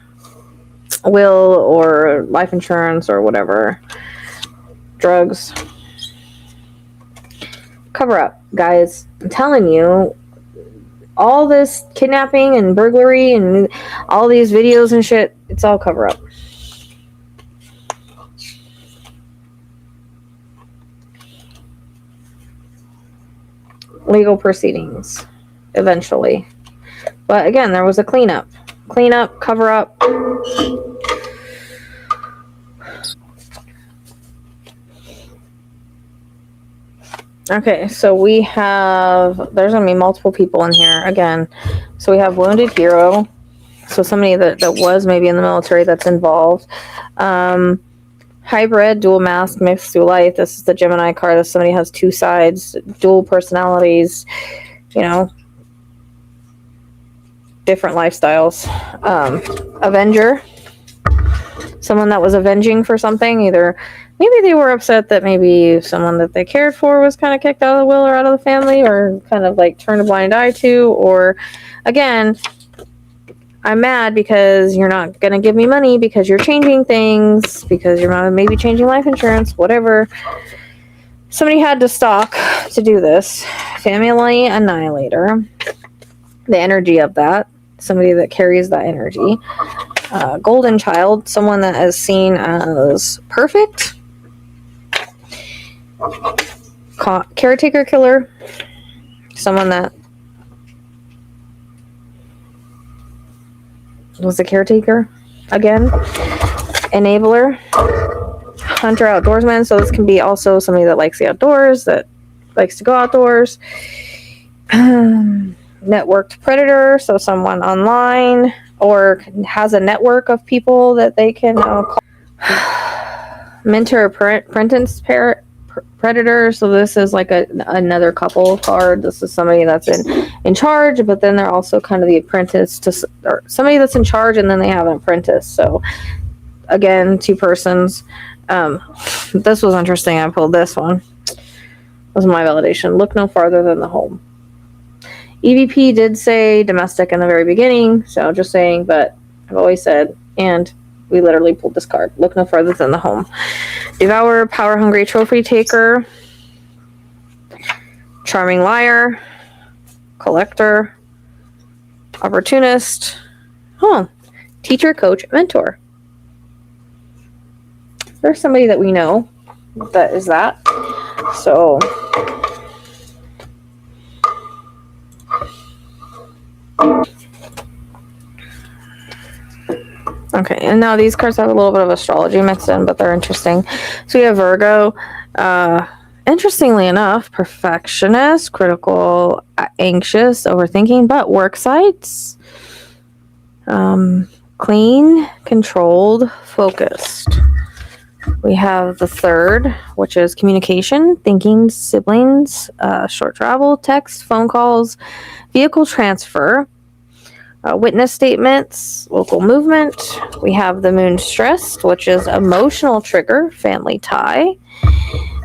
will or life insurance or whatever. Drugs. Cover up, guys. I'm telling you, all this kidnapping and burglary and all these videos and shit, it's all cover up. Legal proceedings, eventually. But again, there was a cleanup. Cleanup, cover up. Okay, so we have, there's going to be multiple people in here again. So we have wounded hero. So somebody that was maybe in the military that's involved. Hybrid, dual mask, mixed through life. This is the Gemini card. If somebody has two sides, dual personalities, you know, different lifestyles. Avenger. Someone that was avenging for something. Either maybe they were upset that maybe someone that they cared for was kind of kicked out of the will or out of the family, or kind of like turned a blind eye to, or again, I'm mad because you're not going to give me money because you're changing things, because you're maybe changing life insurance, whatever. Somebody had to stalk to do this. Family annihilator. The energy of that. Somebody that carries that energy. Golden child. Someone that is seen as perfect. Caretaker killer. Someone that was a caretaker again. Enabler. Hunter outdoorsman. So this can be also somebody that likes the outdoors, that likes to go outdoors. Networked predator. So someone online or has a network of people that they can call. Mentor apprentice predator. So this is like another couple card. This is somebody that's in charge, but then they're also kind of the apprentice to, or somebody that's in charge and then they have an apprentice. So again, two persons. This was interesting. I pulled this one. This was my validation. Look no farther than the home. EVP did say domestic in the very beginning, so just saying, but I've always said, and we literally pulled this card. Look no further than the home. Devourer, power hungry trophy taker, charming liar, collector, opportunist, teacher, coach, mentor. There's somebody that we know that is that. So okay, and now these cards have a little bit of astrology mixed in, but they're interesting. So we have Virgo. Interestingly enough, perfectionist, critical, anxious, overthinking, but work sites. Clean, controlled, focused. We have the third, which is communication, thinking, siblings, short travel, text, phone calls, vehicle transfer, witness statements, local movement. We have the moon stressed, which is emotional trigger, family tie.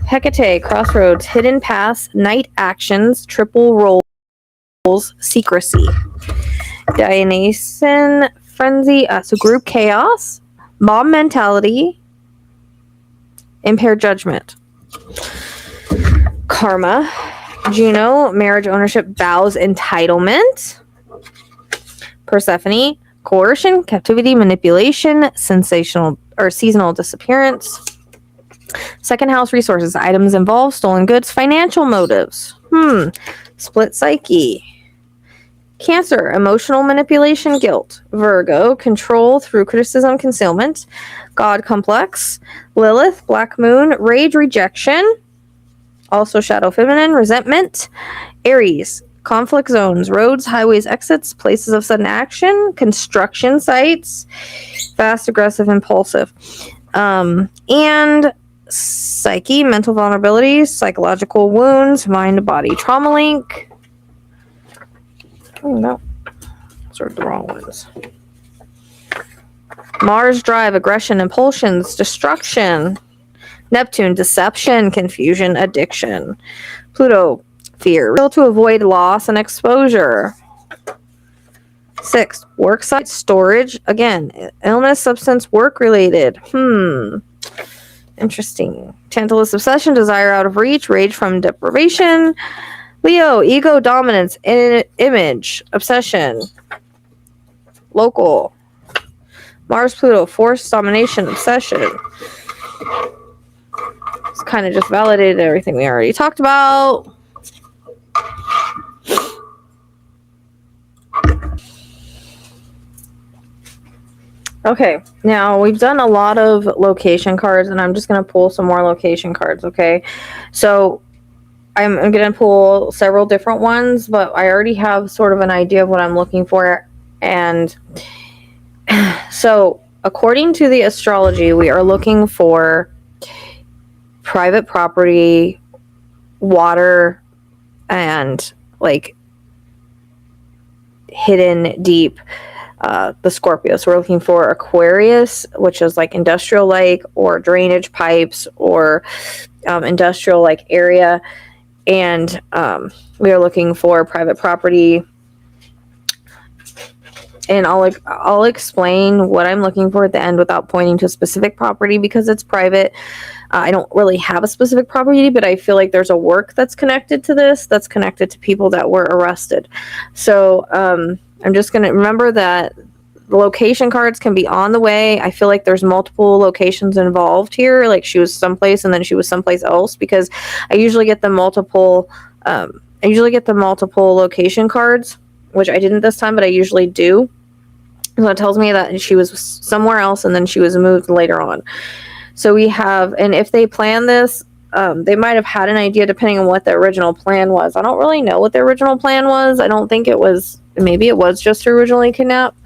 Hecate, crossroads, hidden paths, night actions, triple roles, secrecy. Dionysian frenzy, so group chaos, mob mentality, impaired judgment. Karma, Juno, marriage, ownership, vows, entitlement. Persephone, coercion, captivity, manipulation, sensational or seasonal disappearance. Second house, resources, items involved, stolen goods, financial motives. Split psyche. Cancer, emotional manipulation, guilt. Virgo, control through criticism, concealment. God complex. Lilith, black moon, rage, rejection. Also shadow feminine, resentment. Aries, conflict zones, roads, highways, exits, places of sudden action, construction sites, fast, aggressive, impulsive. And psyche, mental vulnerabilities, psychological wounds, mind, body, trauma link. Oh no, those are the wrong ones. Mars, drive, aggression, impulsions, destruction. Neptune, deception, confusion, addiction. Pluto, fear, will to avoid loss and exposure. 6, work site, storage, again, illness, substance, work related. Interesting. Tantalus, obsession, desire out of reach, rage from deprivation. Leo, ego, dominance, image, obsession. Local. Mars, Pluto, force, domination, obsession. It's kind of just validated everything we already talked about. Okay, now we've done a lot of location cards, and I'm just going to pull some more location cards, okay? So I'm going to pull several different ones, but I already have sort of an idea of what I'm looking for. And so according to the astrology, we are looking for private property, water, and like hidden deep. The Scorpio. So we're looking for Aquarius, which is like industrial like or drainage pipes or industrial like area. And we are looking for private property. And I'll explain what I'm looking for at the end without pointing to a specific property because it's private. I don't really have a specific property, but I feel like there's a work that's connected to this, that's connected to people that were arrested. So I'm just going to remember that the location cards can be on the way. I feel like there's multiple locations involved here. Like she was someplace and then she was someplace else because I usually get the multiple location cards, which I didn't this time, but I usually do. So it tells me that she was somewhere else and then she was moved later on. So we have, and if they plan this, they might have had an idea depending on what the original plan was. I don't really know what the original plan was. I don't think it was, maybe it was just to originally kidnap.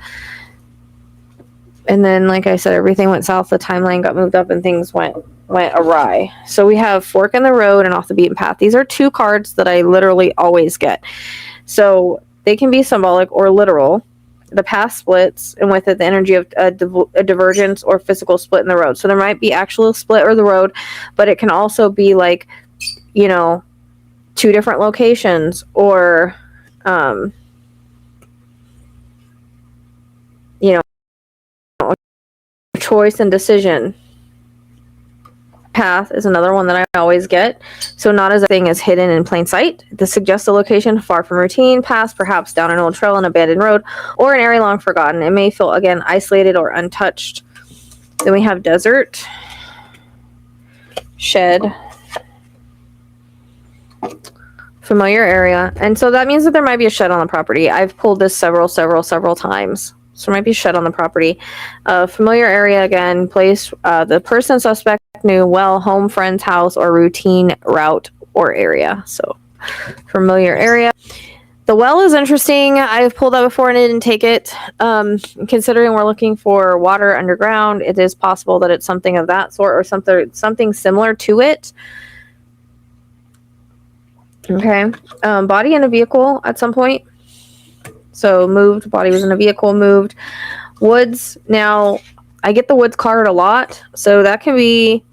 And then, like I said, everything went south. The timeline got moved up and things went awry. So we have fork in the road and off the beaten path. These are two cards that I literally always get. So they can be symbolic or literal. the path splits, and with it the energy of a divergence or physical split in the road. So there might be actual split or the road, but it can also be like, you know, two different locations, or you know, choice and decision. Path is another one that I always get. So not as a thing is hidden in plain sight. This suggests a location far from routine, paths perhaps down an old trail, an abandoned road, or an area long forgotten. It may feel, again, isolated or untouched. Then we have desert, shed, familiar area. And so that means that there might be a shed on the property. I've pulled this several times. So there might be a shed on the property. Familiar area, again, place the person suspect knew well, home, friend's house, or routine route or area. So familiar area. The well is interesting. I've pulled that before and I didn't take it. Considering we're looking for water underground, it is possible that it's something of that sort or something similar to it. Okay. Body in a vehicle at some point. So moved, body was in a vehicle, moved. Woods, now I get the woods card a lot. So that can be,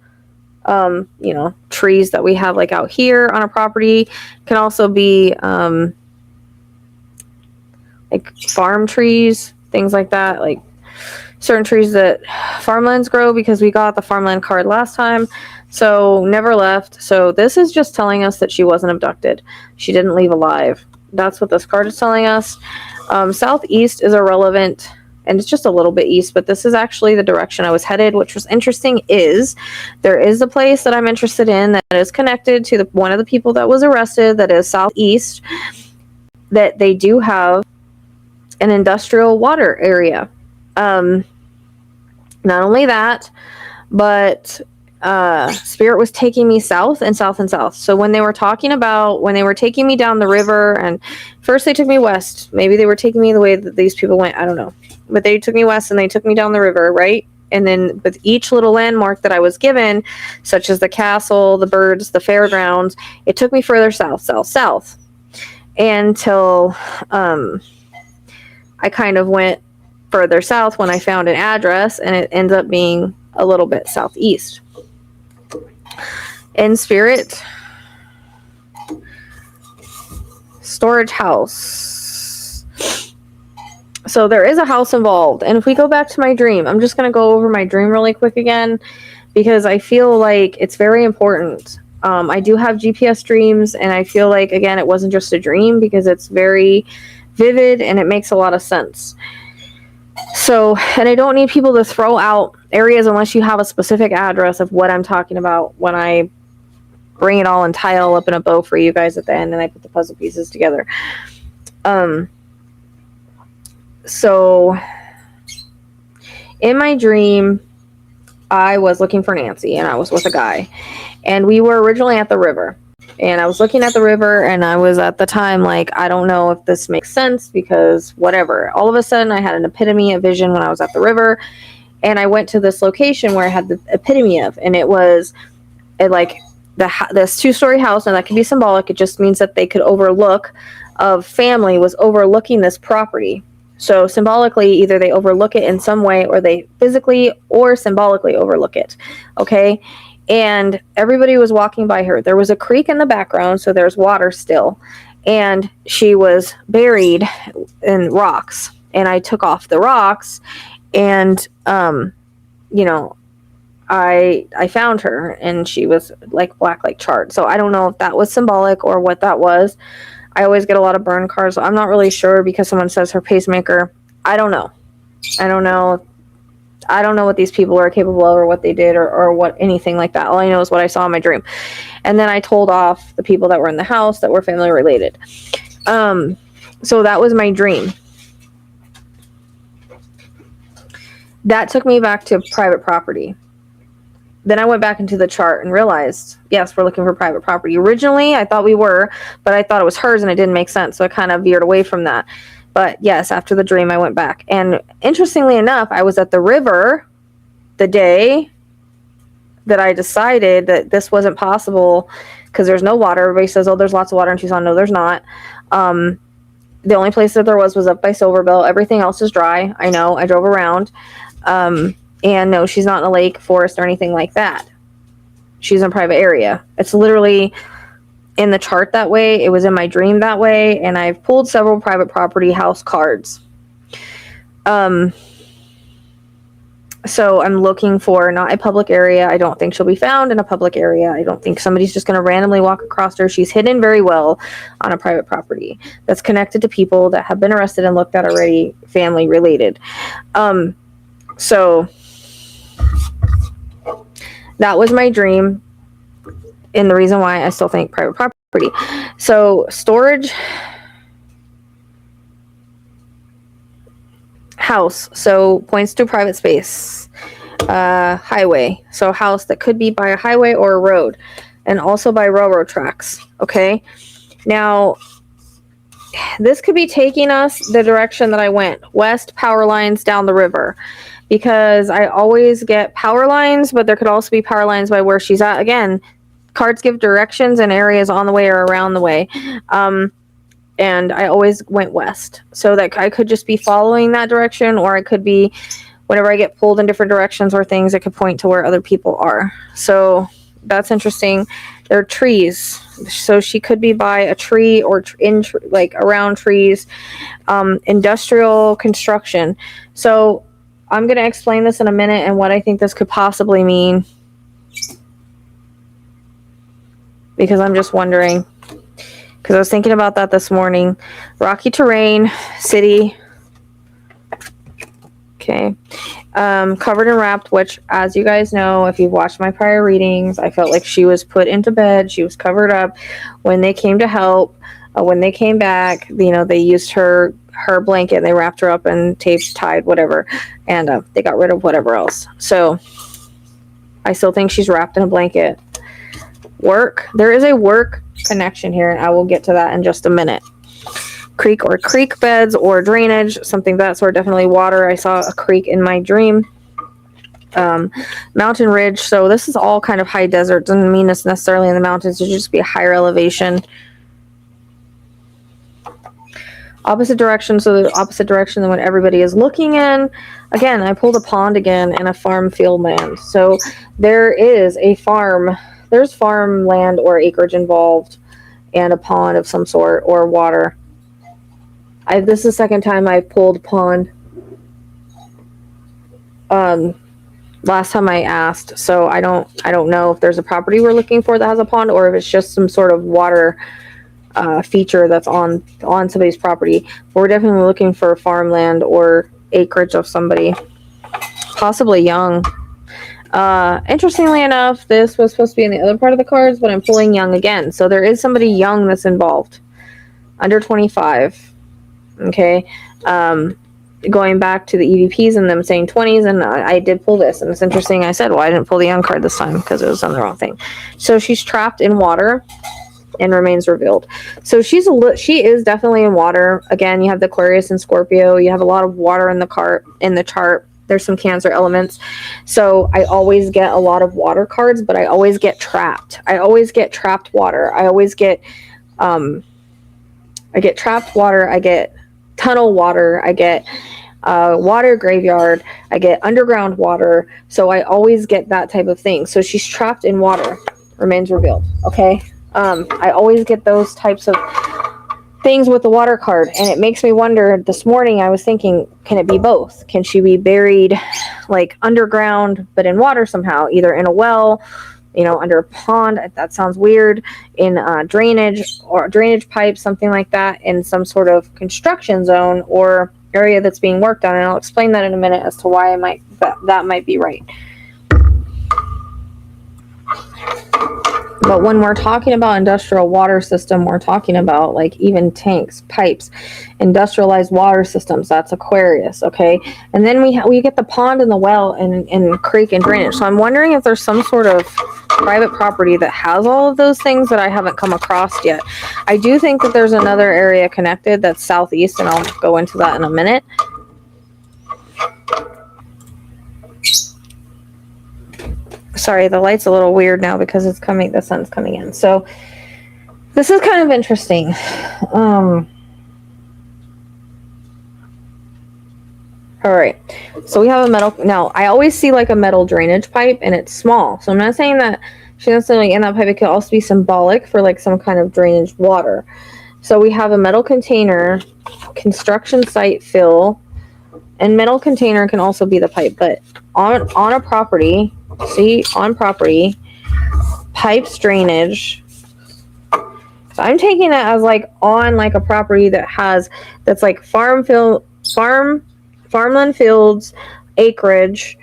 you know, trees that we have like out here on a property. Can also be like farm trees, things like that. Like certain trees that farmlands grow, because we got the farmland card last time. So never left. So this is just telling us that she wasn't abducted. She didn't leave alive. That's what this card is telling us. Southeast is irrelevant, and it's just a little bit east, but this is actually the direction I was headed. Which was interesting is there is a place that I'm interested in that is connected to one of the people that was arrested, that is southeast, that they do have an industrial water area. Not only that, but Spirit was taking me south and south and south. So when they were taking me down the river, and first they took me west, maybe they were taking me the way that these people went, I don't know, but they took me west and they took me down the river, right? And then with each little landmark that I was given, such as the castle, the birds, the fairgrounds, it took me further south until I kind of went further south when I found an address, and it ends up being a little bit southeast. In Spirit, storage house. So there is a house involved. And if we go back to my dream, I'm just going to go over my dream really quick again, because I feel like it's very important. I do have GPS dreams, and I feel like, again, it wasn't just a dream, because it's very vivid and it makes a lot of sense. So, and I don't need people to throw out areas unless you have a specific address of what I'm talking about when I bring it all and tie it all up in a bow for you guys at the end and I put the puzzle pieces together. So in my dream, I was looking for Nancy, and I was with a guy, and we were originally at the river, and I was looking at the river, and I was at the time like, I don't know if this makes sense, because whatever. All of a sudden I had an epiphany, a vision when I was at the river, and I went to this location where I had the epitome of, and it was this 2-story house, and that can be symbolic. It just means that they could overlook, of family was overlooking this property. So symbolically, either they overlook it in some way, or they physically or symbolically overlook it. Okay. And everybody was walking by her. There was a creek in the background, so there's water still. And she was buried in rocks. And I took off the rocks, and, you know, I found her, and she was like black, like charred. So I don't know if that was symbolic or what that was. I always get a lot of burn cards, so I'm not really sure, because someone says her pacemaker. I don't know. I don't know what these people are capable of, or what they did, or what, anything like that. All I know is what I saw in my dream. And then I told off the people that were in the house that were family related. So that was my dream. That took me back to private property. Then I went back into the chart and realized, yes, we're looking for private property. Originally, I thought we were, but I thought it was hers, and it didn't make sense. So I kind of veered away from that. But yes, after the dream, I went back. And interestingly enough, I was at the river the day that I decided that this wasn't possible, because there's no water. Everybody says, oh, there's lots of water in Tucson. No, there's not. The only place that there was up by Silverbill. Everything else is dry. I know. I drove around. And no, she's not in a lake, forest, or anything like that. She's in a private area. It's literally in the chart that way. It was in my dream that way. And I've pulled several private property house cards. So I'm looking for not a public area. I don't think she'll be found in a public area. I don't think somebody's just going to randomly walk across her. She's hidden very well on a private property that's connected to people that have been arrested and looked at already, family related. So that was my dream, and the reason why I still think private property. So storage house, so points to private space. Highway, so house that could be by a highway or a road, and also by railroad tracks. Okay, now this could be taking us the direction that I went, west, power lines down the river, because I always get power lines, but there could also be power lines by where she's at. Again, cards give directions and areas on the way or around the way. And I always went west, so that I could just be following that direction, or I could be, whenever I get pulled in different directions or things, it could point to where other people are. So that's interesting. There are trees, so she could be by a tree or like around trees. Industrial construction. So I'm going to explain this in a minute and what I think this could possibly mean, because I'm just wondering. Because I was thinking about that this morning. Rocky terrain, city. Okay. Covered and wrapped, which, as you guys know, if you've watched my prior readings, I felt like she was put into bed. She was covered up. When they came to help, when they came back, they used her blanket, and they wrapped her up and taped, tied, whatever. And they got rid of whatever else. So I still think she's wrapped in a blanket. Work. There is a work connection here, and I will get to that in just a minute. Creek or creek beds or drainage, something of that sort. Definitely water. I saw a creek in my dream. Mountain ridge. So this is all kind of high desert. Doesn't mean it's necessarily in the mountains. It should just be a higher elevation. Opposite direction. So the opposite direction than what everybody is looking in. Again, I pulled a pond again and a farm field land. So there is a farm. There's farmland or acreage involved, and a pond of some sort, or water. This is the second time I pulled pond. Last time I asked, so I don't know if there's a property we're looking for that has a pond, or if it's just some sort of water feature that's on somebody's property. But we're definitely looking for farmland or acreage of somebody, possibly young. Interestingly enough, this was supposed to be in the other part of the cards, but I'm pulling young again. So there is somebody young that's involved, under 25. Okay. Going back to the EVPs and them saying 20s, and I did pull this, and it's interesting. I said, well, I didn't pull the young card this time because it was on the wrong thing. So she's trapped in water and remains revealed. So she is definitely in water. Again, you have the Aquarius and Scorpio. You have a lot of water in the chart. There's some Cancer elements. So I always get a lot of water cards, but I always get trapped. I always get trapped water. I always get, I get trapped water. I get tunnel water. I get water graveyard. I get underground water. So I always get that type of thing. So she's trapped in water, remains revealed. Okay. I always get those types of things with the water card, and it makes me wonder. This morning I was thinking, can it be both? Can she be buried like underground but in water somehow, either in a well, under a pond? That sounds weird. In drainage or drainage pipe, something like that, in some sort of construction zone or area that's being worked on. And I'll explain that in a minute as to why that might be right. But when we're talking about industrial water system, we're talking about like even tanks, pipes, industrialized water systems. That's Aquarius, okay? And then we get the pond and the well and creek and drainage. So I'm wondering if there's some sort of private property that has all of those things that I haven't come across yet. I do think that there's another area connected that's southeast, and I'll go into that in a minute. Sorry, the light's a little weird now because the sun's coming in. So this is kind of interesting. All right. So we have a metal. Now, I always see like a metal drainage pipe and it's small. So I'm not saying that she's necessarily in that pipe. It could also be symbolic for like some kind of drainage water. So we have a metal container, construction site fill, and metal container can also be the pipe. But on a property, see, on property, pipes drainage. So I'm taking that as like on like a property that's like farmland fields, acreage.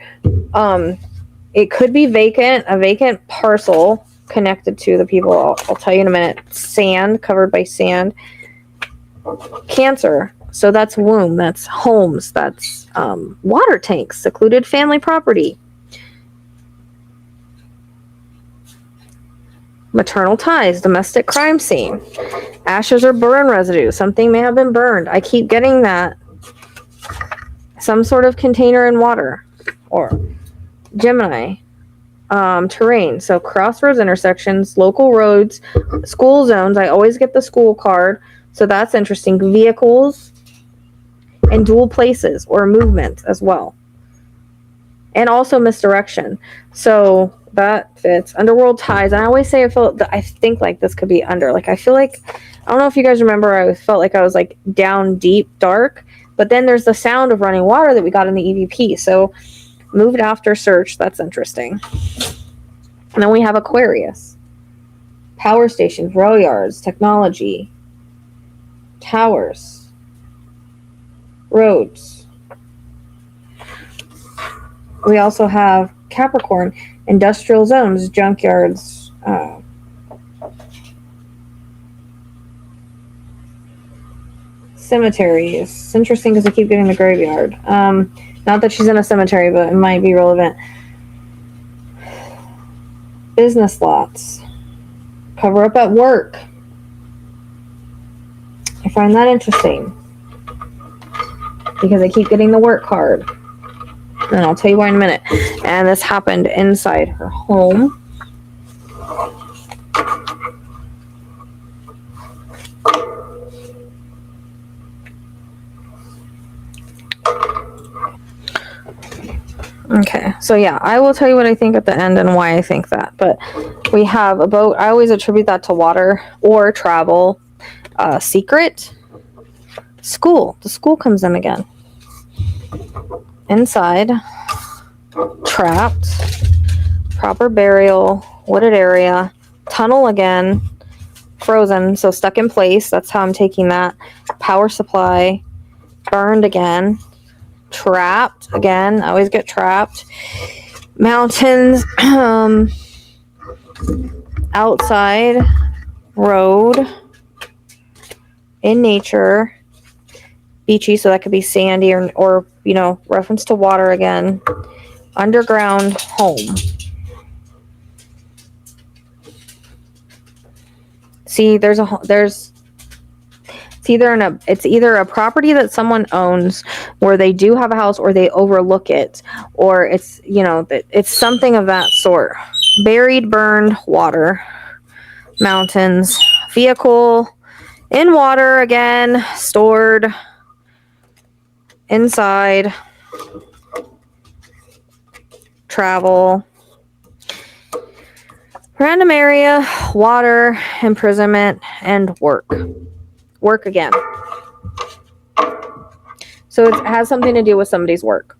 It could be a vacant parcel connected to the people. I'll tell you in a minute. Sand, covered by sand. Cancer. So that's womb, that's homes, that's water tanks, secluded family property. Maternal ties, domestic crime scene. Ashes or burn residue. Something may have been burned. I keep getting that. Some sort of container in water. Or Gemini. Terrain. So crossroads, intersections, local roads, school zones. I always get the school card. So that's interesting. Vehicles and dual places or movement as well. And also misdirection. So that fits. Underworld ties. And I always say I think like this could be under. Like I feel like, I don't know if you guys remember, I felt like I was like down deep, dark. But then there's the sound of running water that we got in the EVP. So moved after search. That's interesting. And then we have Aquarius. Power stations, rail yards, technology, towers, roads. We also have Capricorn, industrial zones, junkyards, cemeteries. It's interesting because I keep getting the graveyard. Not that she's in a cemetery, but it might be relevant. Business lots. Cover up at work. I find that interesting because I keep getting the work card. And I'll tell you why in a minute. And this happened inside her home. Okay, so yeah, I will tell you what I think at the end and why I think that. But we have a boat. I always attribute that to water or travel. Secret. School. The school comes in again. Inside. Trapped. Proper burial. Wooded area. Tunnel again. Frozen, so stuck in place. That's how I'm taking that. Power supply. Burned again. Trapped again. I always get trapped. Mountains. Outside. Road. In nature. Beachy, so that could be sandy or you know, reference to water again. Underground home. See, it's either a property that someone owns where they do have a house or they overlook it, or it's, you know, it's something of that sort. Buried, burned, water, mountains, vehicle, in water again, stored, inside, travel, random area, water, imprisonment, and work. Work again. So it has something to do with somebody's work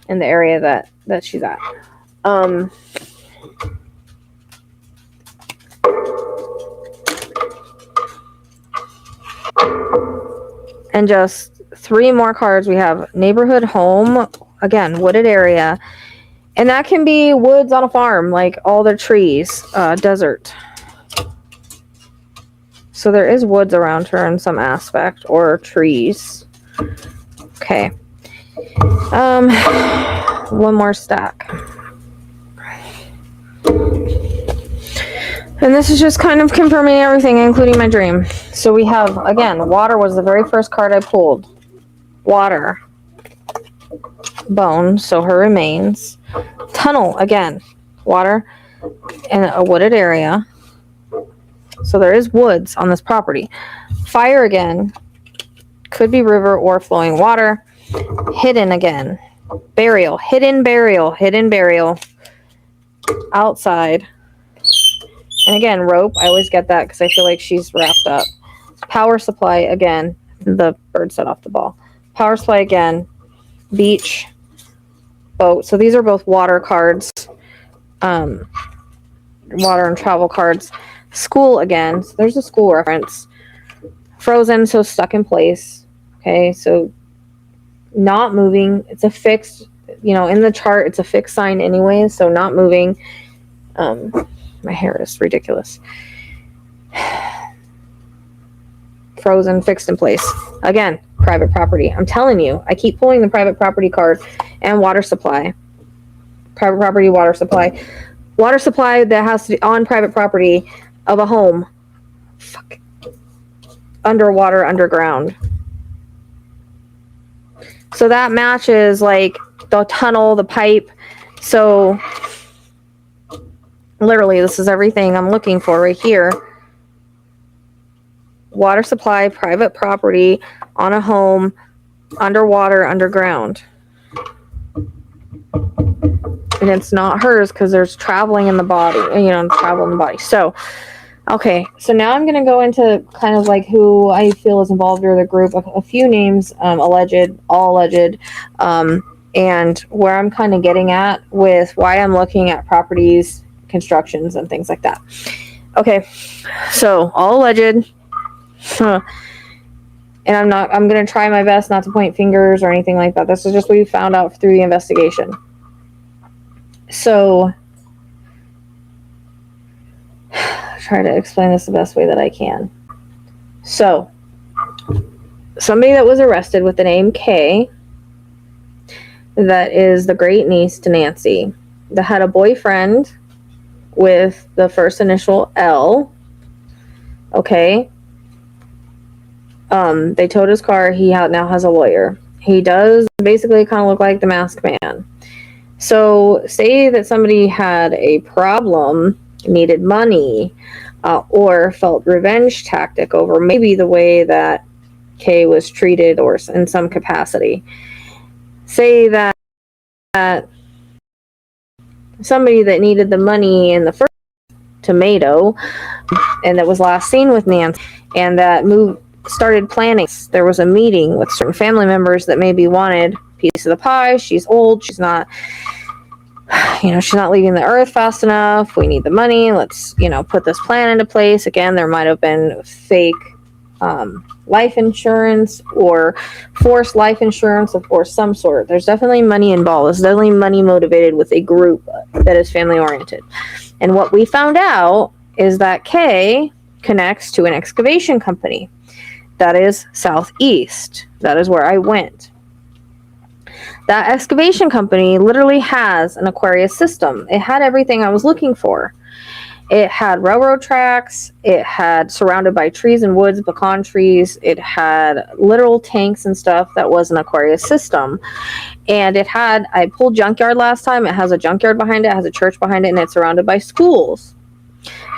in the area that she's at. And just 3 more cards. We have neighborhood, home, again, wooded area. And that can be woods on a farm, like all the trees, desert. So there is woods around her in some aspect, or trees. Okay. One more stack. And this is just kind of confirming everything, including my dream. So we have, again, water was the very first card I pulled. Water. Bone, so her remains. Tunnel, again. Water. And a wooded area. So there is woods on this property. Fire again. Could be river or flowing water. Hidden again. Burial. Hidden burial. Hidden burial. Outside. And again, rope. I always get that because I feel like she's wrapped up. Power supply again. The bird set off the ball. Power supply again. Beach. Boat. So these are both water cards. Water and travel cards. School again. So there's a school reference. Frozen, so stuck in place. Okay, so not moving. It's a fixed, in the chart, it's a fixed sign anyway, so not moving. My hair is ridiculous. Frozen, fixed in place. Again, private property. I'm telling you, I keep pulling the private property card and water supply. Private property, water supply. Water supply that has to be on private property of a home. Fuck. Underwater, underground. So that matches like the tunnel, the pipe. So literally, this is everything I'm looking for right here. Water supply, private property, on a home, underwater, underground. And it's not hers because there's traveling in the body, travel in the body. So, okay, so now I'm going to go into kind of like who I feel is involved or the group. A few names, all alleged, and where I'm kind of getting at with why I'm looking at properties, constructions, and things like that. Okay, so all alleged. And I'm going to try my best not to point fingers or anything like that. This is just what we found out through the investigation. So, try to explain this the best way that I can. So, somebody that was arrested with the name Kay, that is the great niece to Nancy, that had a boyfriend with the first initial L. Okay. They towed his car. He now has a lawyer. He does basically kind of look like the Masked Man. So, say that somebody had a problem, needed money, or felt revenge tactic over maybe the way that Kay was treated or in some capacity. Say that somebody that needed the money in the first tomato and that was last seen with Nancy and that started planning. There was a meeting with certain family members that maybe wanted a piece of the pie. She's old. She's not leaving the earth fast enough. We need the money. Let's, put this plan into place. Again, there might have been fake life insurance or forced life insurance of some sort. There's definitely money involved. There's definitely money motivated with a group that is family oriented. And what we found out is that Kay connects to an excavation company that is southeast. That is where I went. That excavation company literally has an Aquarius system. It had everything I was looking for. It had railroad tracks. It had surrounded by trees and woods, pecan trees. It had literal tanks and stuff that was an Aquarius system. And I pulled junkyard last time. It has a junkyard behind it. It has a church behind it. And it's surrounded by schools.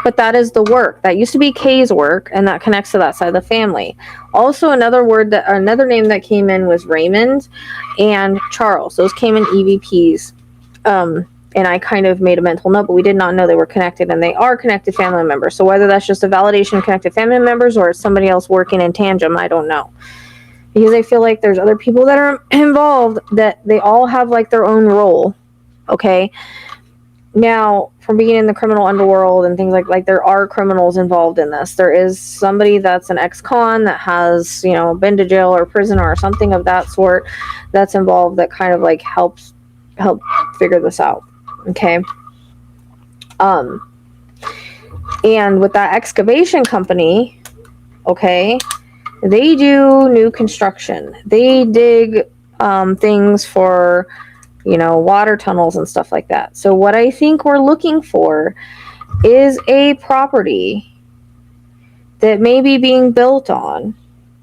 But that is the work. That used to be Kay's work, and that connects to that side of the family. Also, another name that came in was Raymond and Charles. Those came in EVPs. And I kind of made a mental note, but we did not know they were connected, and they are connected family members. So whether that's just a validation of connected family members or it's somebody else working in tandem, I don't know. Because I feel like there's other people that are involved that they all have like their own role. Okay. Now, from being in the criminal underworld and things like there are criminals involved in this. There is somebody that's an ex-con that has, been to jail or prison or something of that sort that's involved that kind of like help figure this out. Okay. And with that excavation company, okay, they do new construction. They dig things for water tunnels and stuff like that. So what I think we're looking for is a property that may be being built on,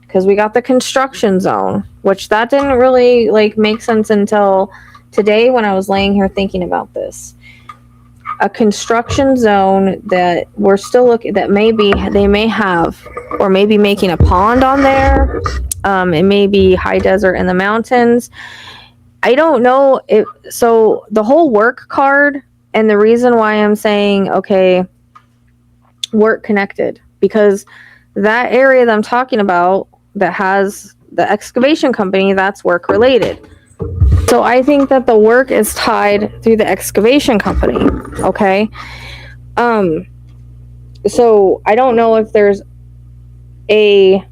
because we got the construction zone, which that didn't really make sense until today when I was laying here thinking about this. A construction zone that we're still looking, that they may have, or maybe making a pond on there. It may be high desert in the mountains. I don't know if so. The whole work card, and the reason why I'm saying okay, work connected, because that area that I'm talking about that has the excavation company, that's work related. So I think that the work is tied through the excavation company. Okay. So I don't know if there's a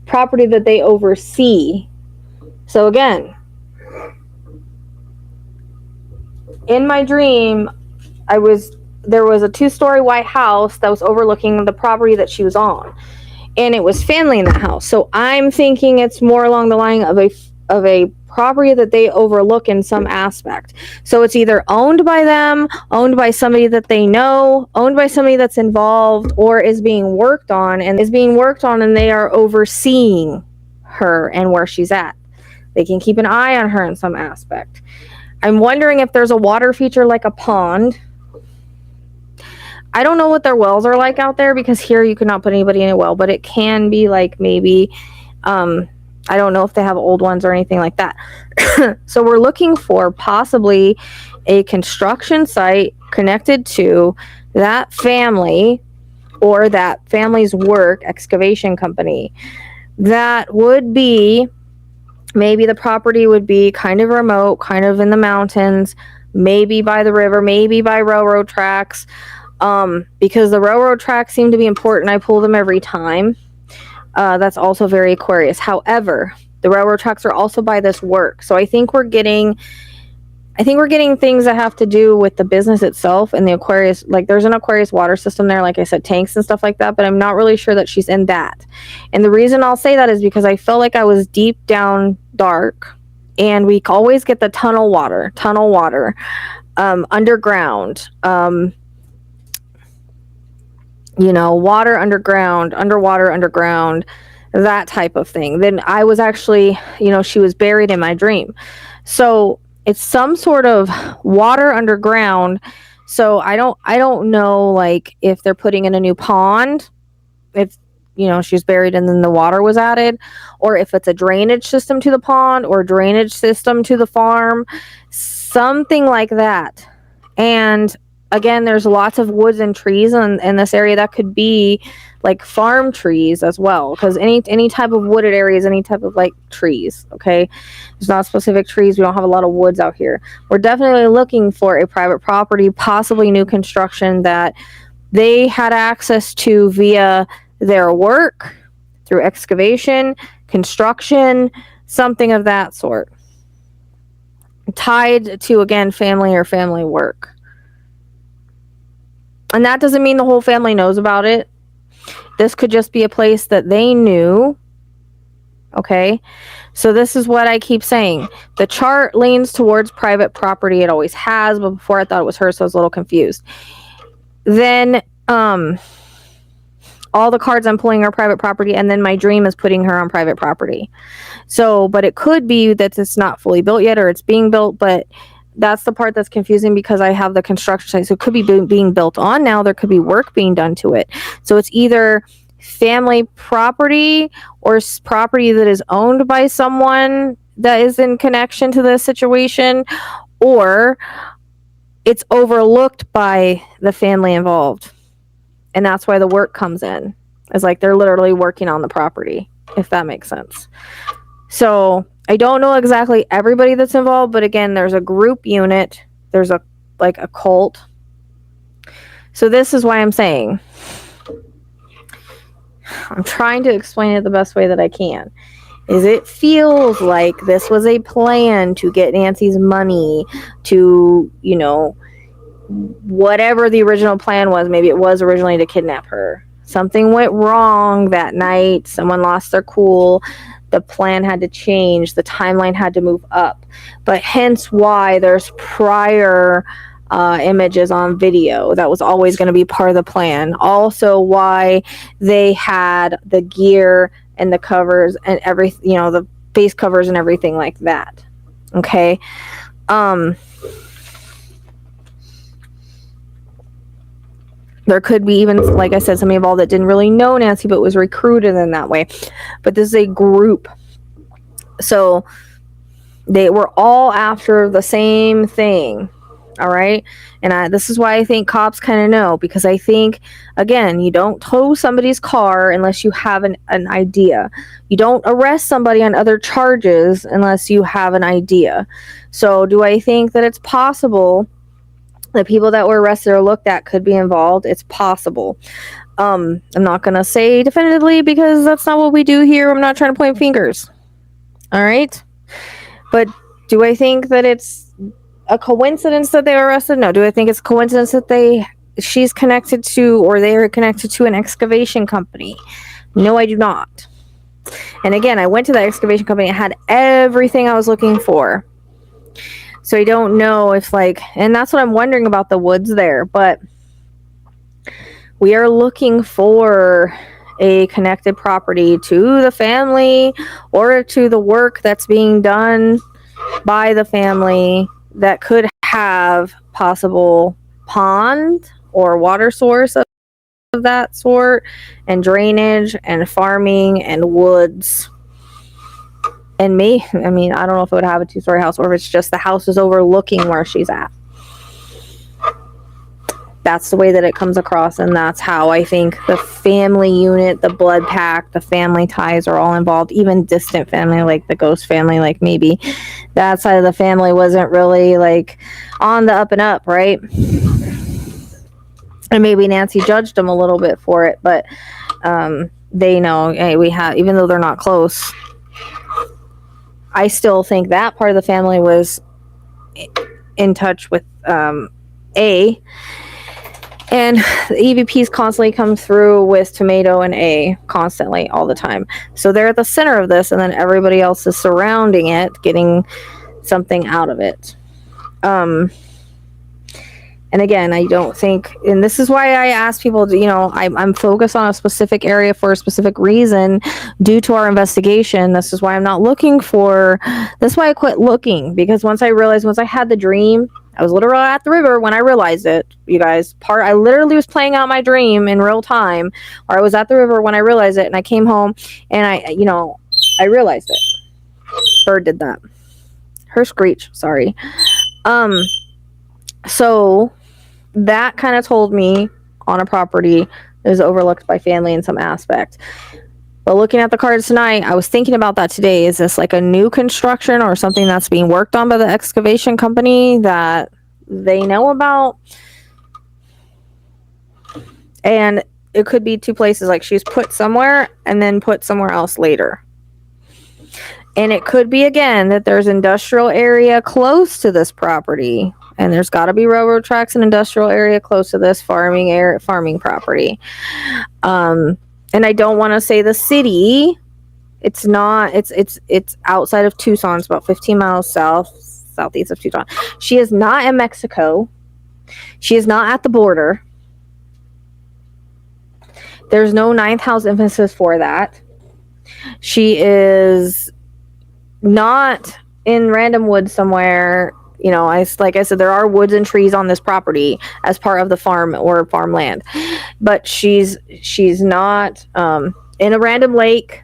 property that they oversee. So again, in my dream, there was a 2-story white house that was overlooking the property that she was on, and it was family in the house. So I'm thinking it's more along the line of a property that they overlook in some aspect. So it's either owned by them, owned by somebody that they know, owned by somebody that's involved, or is being worked on, and they are overseeing her and where she's at. They can keep an eye on her in some aspect. I'm wondering if there's a water feature like a pond. I don't know what their wells are like out there, because here you could not put anybody in a well, but it can be like maybe, I don't know if they have old ones or anything like that. So we're looking for possibly a construction site connected to that family or that family's work excavation company. That would be, maybe the property would be kind of remote, kind of in the mountains, maybe by the river, maybe by railroad tracks, because the railroad tracks seem to be important. I pull them every time. That's also very Aquarius. However, the railroad tracks are also by this work. So I think we're getting things that have to do with the business itself and the Aquarius. Like there's an Aquarius water system there, like I said, tanks and stuff like that, but I'm not really sure that she's in that. And the reason I'll say that is because I felt like I was deep down dark, and we always get the tunnel water, underground, water underground, that type of thing. Then I was actually, she was buried in my dream. So it's some sort of water underground. So I don't know, like, if they're putting in a new pond, if, she's buried and then the water was added, or if it's a drainage system to the pond or drainage system to the farm, something like that. And again, there's lots of woods and trees in this area that could be like farm trees as well, because any type of wooded areas, any type of like trees. Okay, there's not specific trees. We don't have a lot of woods out here. We're definitely looking for a private property, possibly new construction that they had access to via their work, through excavation, construction, something of that sort, tied to, again, family or family work. And that doesn't mean the whole family knows about it. This could just be a place that they knew. Okay, so this is what I keep saying. The chart leans towards private property. It always has, but before I thought it was her, so I was a little confused. Then all the cards I'm pulling are private property, and then my dream is putting her on private property. So, but it could be that it's not fully built yet, or it's being built, but that's the part that's confusing, because I have the construction site. So it could be being built on now. There could be work being done to it. So it's either family property or property that is owned by someone that is in connection to this situation, or it's overlooked by the family involved. And that's why the work comes in. It's like they're literally working on the property, if that makes sense. So I don't know exactly everybody that's involved, but again, there's a group unit. There's a cult. So this is why I'm saying, I'm trying to explain it the best way that I can. Is it feels like this was a plan to get Nancy's money, to, whatever the original plan was. Maybe it was originally to kidnap her. Something went wrong that night. Someone lost their cool. The plan had to change. The timeline had to move up. But hence why there's prior images on video. That was always going to be part of the plan. Also why they had the gear and the covers and everything, the face covers and everything like that. Okay. There could be even, like I said, somebody involved that didn't really know Nancy but was recruited in that way. But this is a group. So they were all after the same thing. All right. And this is why I think cops kind of know, because I think, again, you don't tow somebody's car unless you have an idea. You don't arrest somebody on other charges unless you have an idea. So do I think that it's possible the people that were arrested or looked at could be involved? It's possible. I'm not going to say definitively because that's not what we do here. I'm not trying to point fingers. All right. But do I think that it's a coincidence that they were arrested? No. Do I think it's a coincidence that she's connected to, or they are connected to, an excavation company? No, I do not. And again, I went to that excavation company. It had everything I was looking for. So I don't know if, like, and that's what I'm wondering about the woods there. But we are looking for a connected property to the family or to the work that's being done by the family that could have possible pond or water source of that sort, and drainage and farming and woods. And I don't know if it would have a 2-story house or if it's just the house is overlooking where she's at. That's the way that it comes across, and that's how I think the family unit, the blood pact, the family ties are all involved. Even distant family, like the ghost family, like maybe that side of the family wasn't really like on the up and up, right? And maybe Nancy judged them a little bit for it, but they know, hey, we have, even though they're not close, I still think that part of the family was in touch with A. And the EVPs constantly come through with Tomato and A constantly, all the time. So they're at the center of this, and then everybody else is surrounding it, getting something out of it. And again, I don't think, and this is why I ask people, I'm focused on a specific area for a specific reason due to our investigation. This is why I'm not looking for, that's why I quit looking, because once I had the dream, I was literally at the river when I realized it, you guys. I literally was playing out my dream in real time, or I was at the river when I realized it, and I came home and I realized it. Bird did that. Her screech, sorry. So that kind of told me on a property that is overlooked by family in some aspect. But looking at the cards tonight, I was thinking about that today. Is this like a new construction or something that's being worked on by the excavation company that they know about? And it could be two places, like she's put somewhere and then put somewhere else later. And it could be, again, that there's industrial area close to this property. And there's got to be railroad tracks and industrial area close to this farming property. And I don't want to say the city. It's not. It's outside of Tucson. It's about 15 miles southeast of Tucson. She is not in Mexico. She is not at the border. There's no ninth house emphasis for that. She is not in random woods somewhere. Like I said, there are woods and trees on this property as part of the farm or farmland, but she's not in a random lake.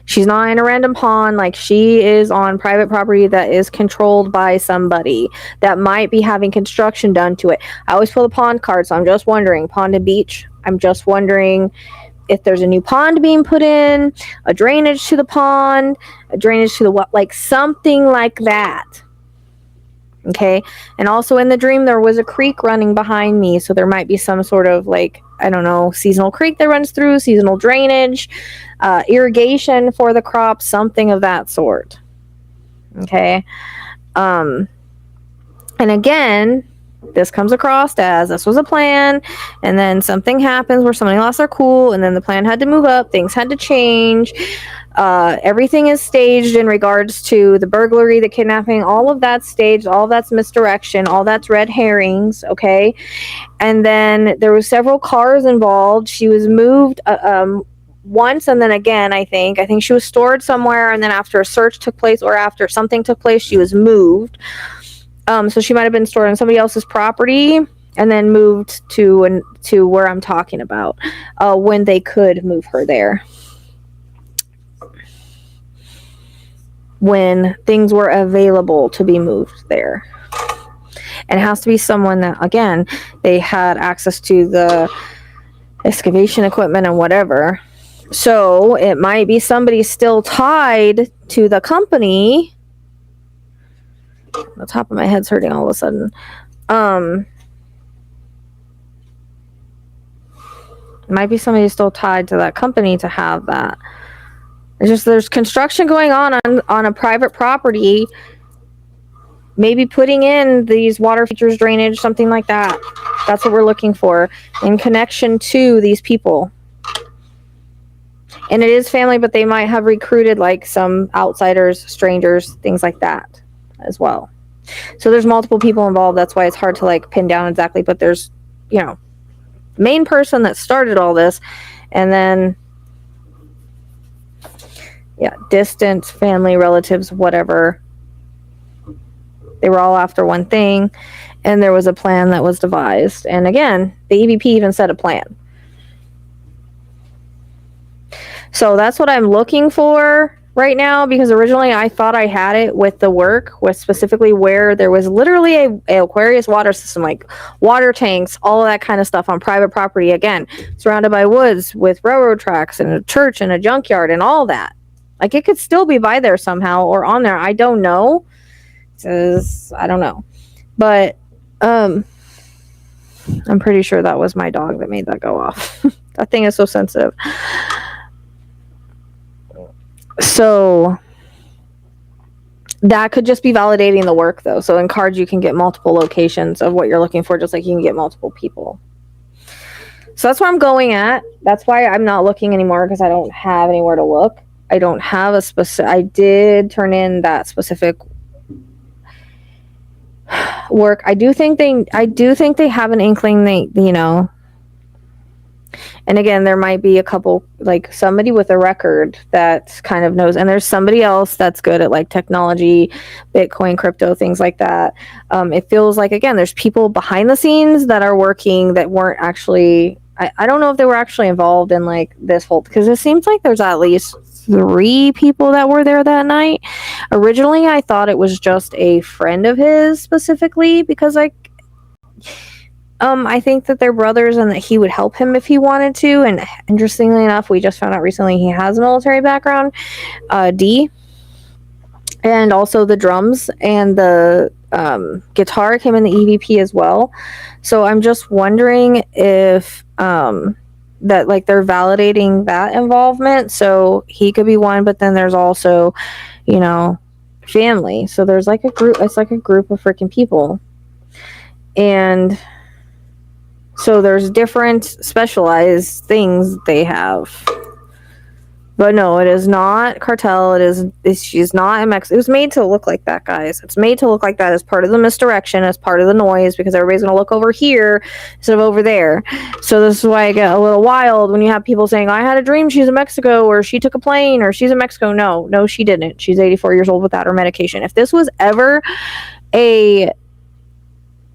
She's not in a random pond. Like, she is on private property that is controlled by somebody that might be having construction done to it. I always pull the pond card, so I'm just wondering, pond and beach. I'm just wondering if there's a new pond being put in, a drainage to the pond, a drainage to the what, like something like that. Okay. And also in the dream, there was a creek running behind me. So there might be some sort of, like, I don't know, seasonal creek that runs through, seasonal drainage, irrigation for the crops, something of that sort. Okay. And again, this comes across as this was a plan, and then something happens where somebody lost their cool, and then the plan had to move up, things had to change. Everything is staged in regards to the burglary, the kidnapping, all of that's staged, all of that's misdirection, all that's red herrings, okay? And then there was several cars involved. She was moved once, and then again, I think she was stored somewhere, and then after a search took place or after something took place, she was moved. So she might have been stored on somebody else's property. and then moved to where I'm talking about, when they could move her there. When things were available to be moved there. And it has to be someone that, again, they had access to the excavation equipment and whatever. So it might be somebody still tied to the company. The top of my head's hurting all of a sudden. It might be somebody still tied to that company to have that. There's construction going on a private property. Maybe putting in these water features, drainage, something like that. That's what we're looking for in connection to these people. And it is family, but they might have recruited like some outsiders, strangers, things like that as well. So there's multiple people involved. That's why it's hard to like pin down exactly, but there's, the main person that started all this, and then distant family, relatives, whatever. They were all after one thing, and there was a plan that was devised. And again, the EVP even said a plan. So that's what I'm looking for right now, because originally I thought I had it with the work, with specifically where there was literally a Aquarius water system, like water tanks, all of that kind of stuff on private property, again, surrounded by woods with railroad tracks and a church and a junkyard and all that. Like, it could still be by there somehow or on there. I don't know. I don't know. But I'm pretty sure that was my dog that made that go off. That thing is so sensitive. So that could just be validating the work, though. So in cards, you can get multiple locations of what you're looking for, just like you can get multiple people. So that's where I'm going at. That's why I'm not looking anymore, because I don't have anywhere to look. I don't have a specific... I did turn in that specific work. I do think they have an inkling, and again, there might be a couple, like somebody with a record that kind of knows, and there's somebody else that's good at like technology, Bitcoin, crypto, things like that. It feels like, again, there's people behind the scenes that are working that weren't actually, I don't know if they were actually involved in like this whole, because it seems like there's at least 3 people that were there that night. Originally, I thought it was just a friend of his specifically, because I think that they're brothers and that he would help him if he wanted to. And interestingly enough, we just found out recently he has a military background, D. And also the drums and the guitar came in the EVP as well. So I'm just wondering if that like they're validating that involvement. So he could be one, but then there's also, family. So there's like a group. It's like a group of freaking people. And so there's different specialized things they have. But no, it is not cartel. She's not MX. It was made to look like that, guys. It's made to look like that as part of the misdirection, as part of the noise, because everybody's going to look over here instead of over there. So this is why I get a little wild when you have people saying, I had a dream she's in Mexico, or she took a plane, or she's in Mexico. No, she didn't. She's 84 years old without her medication. If this was ever a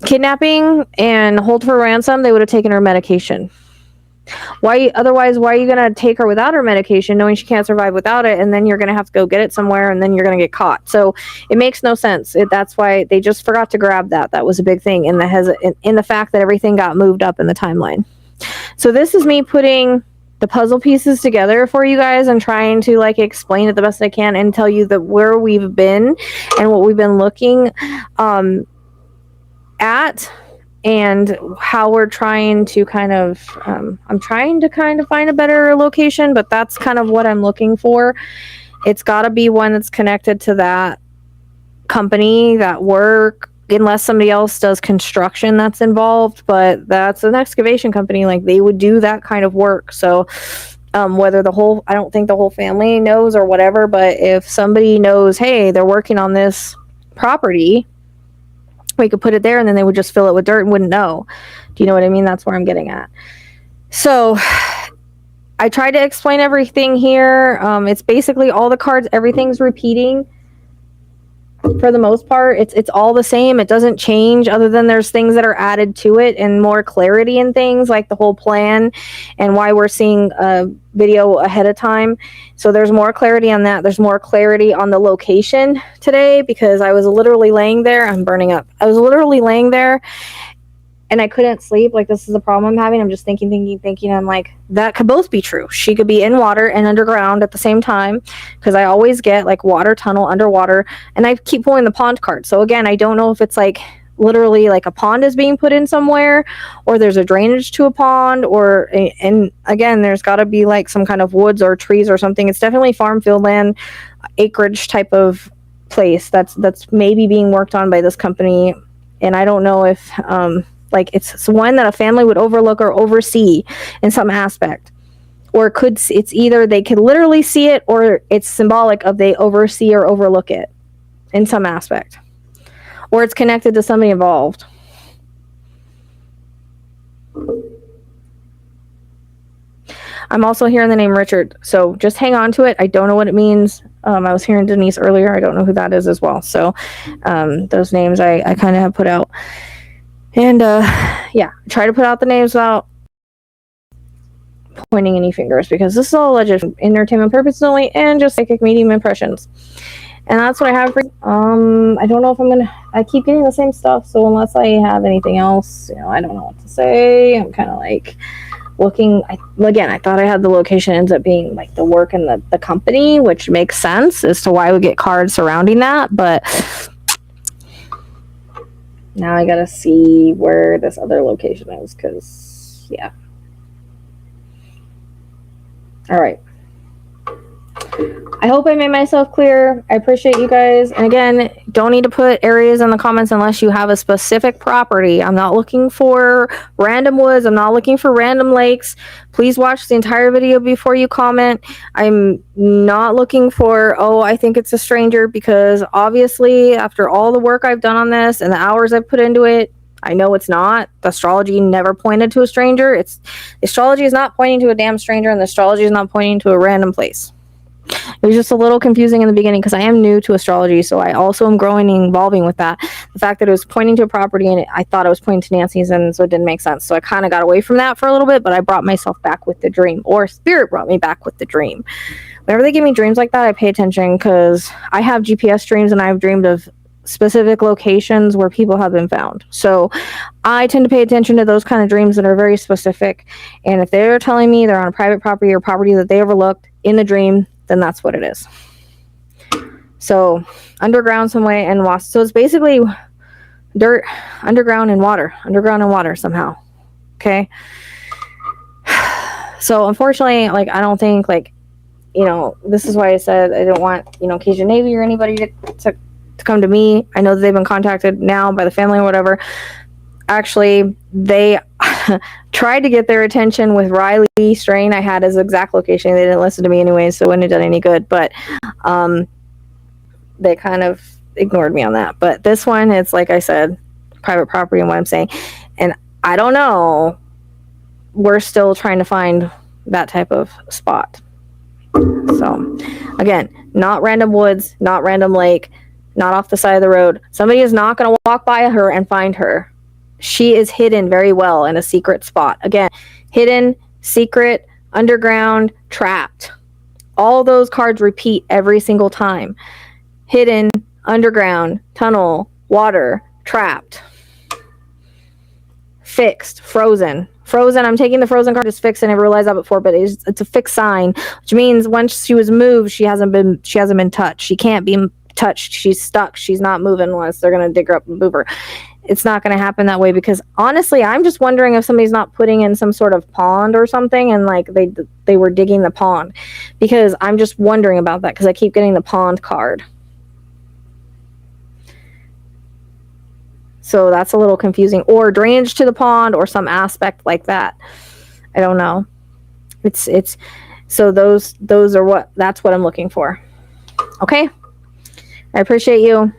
kidnapping and hold for ransom, they would have taken her medication. Why are you gonna take her without her medication, knowing she can't survive without it, and then you're gonna have to go get it somewhere, and then you're gonna get caught? So it makes no sense. That's why they just forgot to grab that. That was a big thing in the fact that everything got moved up in the timeline. So this is me putting the puzzle pieces together for you guys and trying to like explain it the best I can and tell you that where we've been and what we've been looking at, and how we're trying to kind of I'm trying to kind of find a better location, but that's kind of what I'm looking for. It's got to be one that's connected to that company, that work, unless somebody else does construction that's involved, but that's an excavation company, like they would do that kind of work. So whether I don't think the whole family knows or whatever, but if somebody knows, hey, they're working on this property, we could put it there, and then they would just fill it with dirt and wouldn't know. Do you know what I mean? That's where I'm getting at. So I tried to explain everything here. It's basically all the cards, everything's repeating. for the most part. It's all the same. It doesn't change, other than there's things that are added to it and more clarity in things, like the whole plan and why we're seeing a video ahead of time. So there's more clarity on that. There's more clarity on the location today, because I was literally laying there. I'm burning up. I was literally laying there and I couldn't sleep. Like, this is the problem I'm having. I'm just thinking. I'm like, that could both be true. She could be in water and underground at the same time, because I always get like water tunnel, underwater, and I keep pulling the pond card. So again, I don't know if it's like literally like a pond is being put in somewhere, or there's a drainage to a pond, or, and again, there's got to be like some kind of woods or trees or something. It's definitely farm field land, acreage type of place that's maybe being worked on by this company. And I don't know if like it's one that a family would overlook or oversee in some aspect, or it's either they could literally see it, or it's symbolic of they oversee or overlook it in some aspect, or it's connected to somebody involved. I'm also hearing the name Richard, so just hang on to it. I don't know what it means. I was hearing Denise earlier. I don't know who that is as well. So those names I kind of have put out. And yeah, try to put out the names without pointing any fingers, because this is all alleged entertainment purposes only, and just psychic medium impressions. And that's what I have for I don't know if I'm gonna, I keep getting the same stuff, so unless I have anything else, I don't know what to say. I'm kind of like looking. Again, I thought I had the location, ends up being like the work and the company, which makes sense as to why we get cards surrounding that. But now I gotta see where this other location is, because, yeah. All right. I hope I made myself clear. I appreciate you guys. And again, don't need to put areas in the comments unless you have a specific property. I'm not looking for random woods. I'm not looking for random lakes. Please watch the entire video before you comment. I'm not looking for, oh, I think it's a stranger, because obviously after all the work I've done on this and the hours I've put into it, I know it's not. The astrology never pointed to a stranger. Astrology is not pointing to a damn stranger, and the astrology is not pointing to a random place. It was just a little confusing in the beginning, because I am new to astrology, so I also am growing and evolving with that. The fact that it was pointing to a property, and I thought it was pointing to Nancy's, and so it didn't make sense. So I kind of got away from that for a little bit, but I brought myself back with the dream, or spirit brought me back with the dream. Whenever they give me dreams like that, I pay attention, because I have GPS dreams, and I've dreamed of specific locations where people have been found. So I tend to pay attention to those kind of dreams that are very specific. And if they're telling me they're on a private property or property that they overlooked in the dream, then that's what it is. So underground some way, and lost. So it's basically dirt, underground, and water somehow. Okay. So unfortunately, like, I don't think, like, this is why I said I don't want, Cajun Navy or anybody to come to me. I know that they've been contacted now by the family or whatever. Actually, they tried to get their attention with Riley Strain. I had his exact location. They didn't listen to me anyway, so it wouldn't have done any good. But they kind of ignored me on that. But this one, it's like I said, private property and what I'm saying. And I don't know. We're still trying to find that type of spot. So, again, not random woods, not random lake, not off the side of the road. Somebody is not going to walk by her and find her. She is hidden very well in a secret spot. Again, hidden, secret, underground, trapped. All those cards repeat every single time. Hidden, underground, tunnel, water, trapped. Fixed, frozen. Frozen, I'm taking the frozen card as fixed. I never realized that before, but it's a fixed sign, which means once she was moved, she hasn't been touched. She can't be touched. She's stuck. She's not moving unless they're going to dig her up and move her. It's not going to happen that way, because honestly, I'm just wondering if somebody's not putting in some sort of pond or something, and like they were digging the pond, because I'm just wondering about that, because I keep getting the pond card. So that's a little confusing, or drainage to the pond or some aspect like that. I don't know. It's so that's what I'm looking for. Okay. I appreciate you.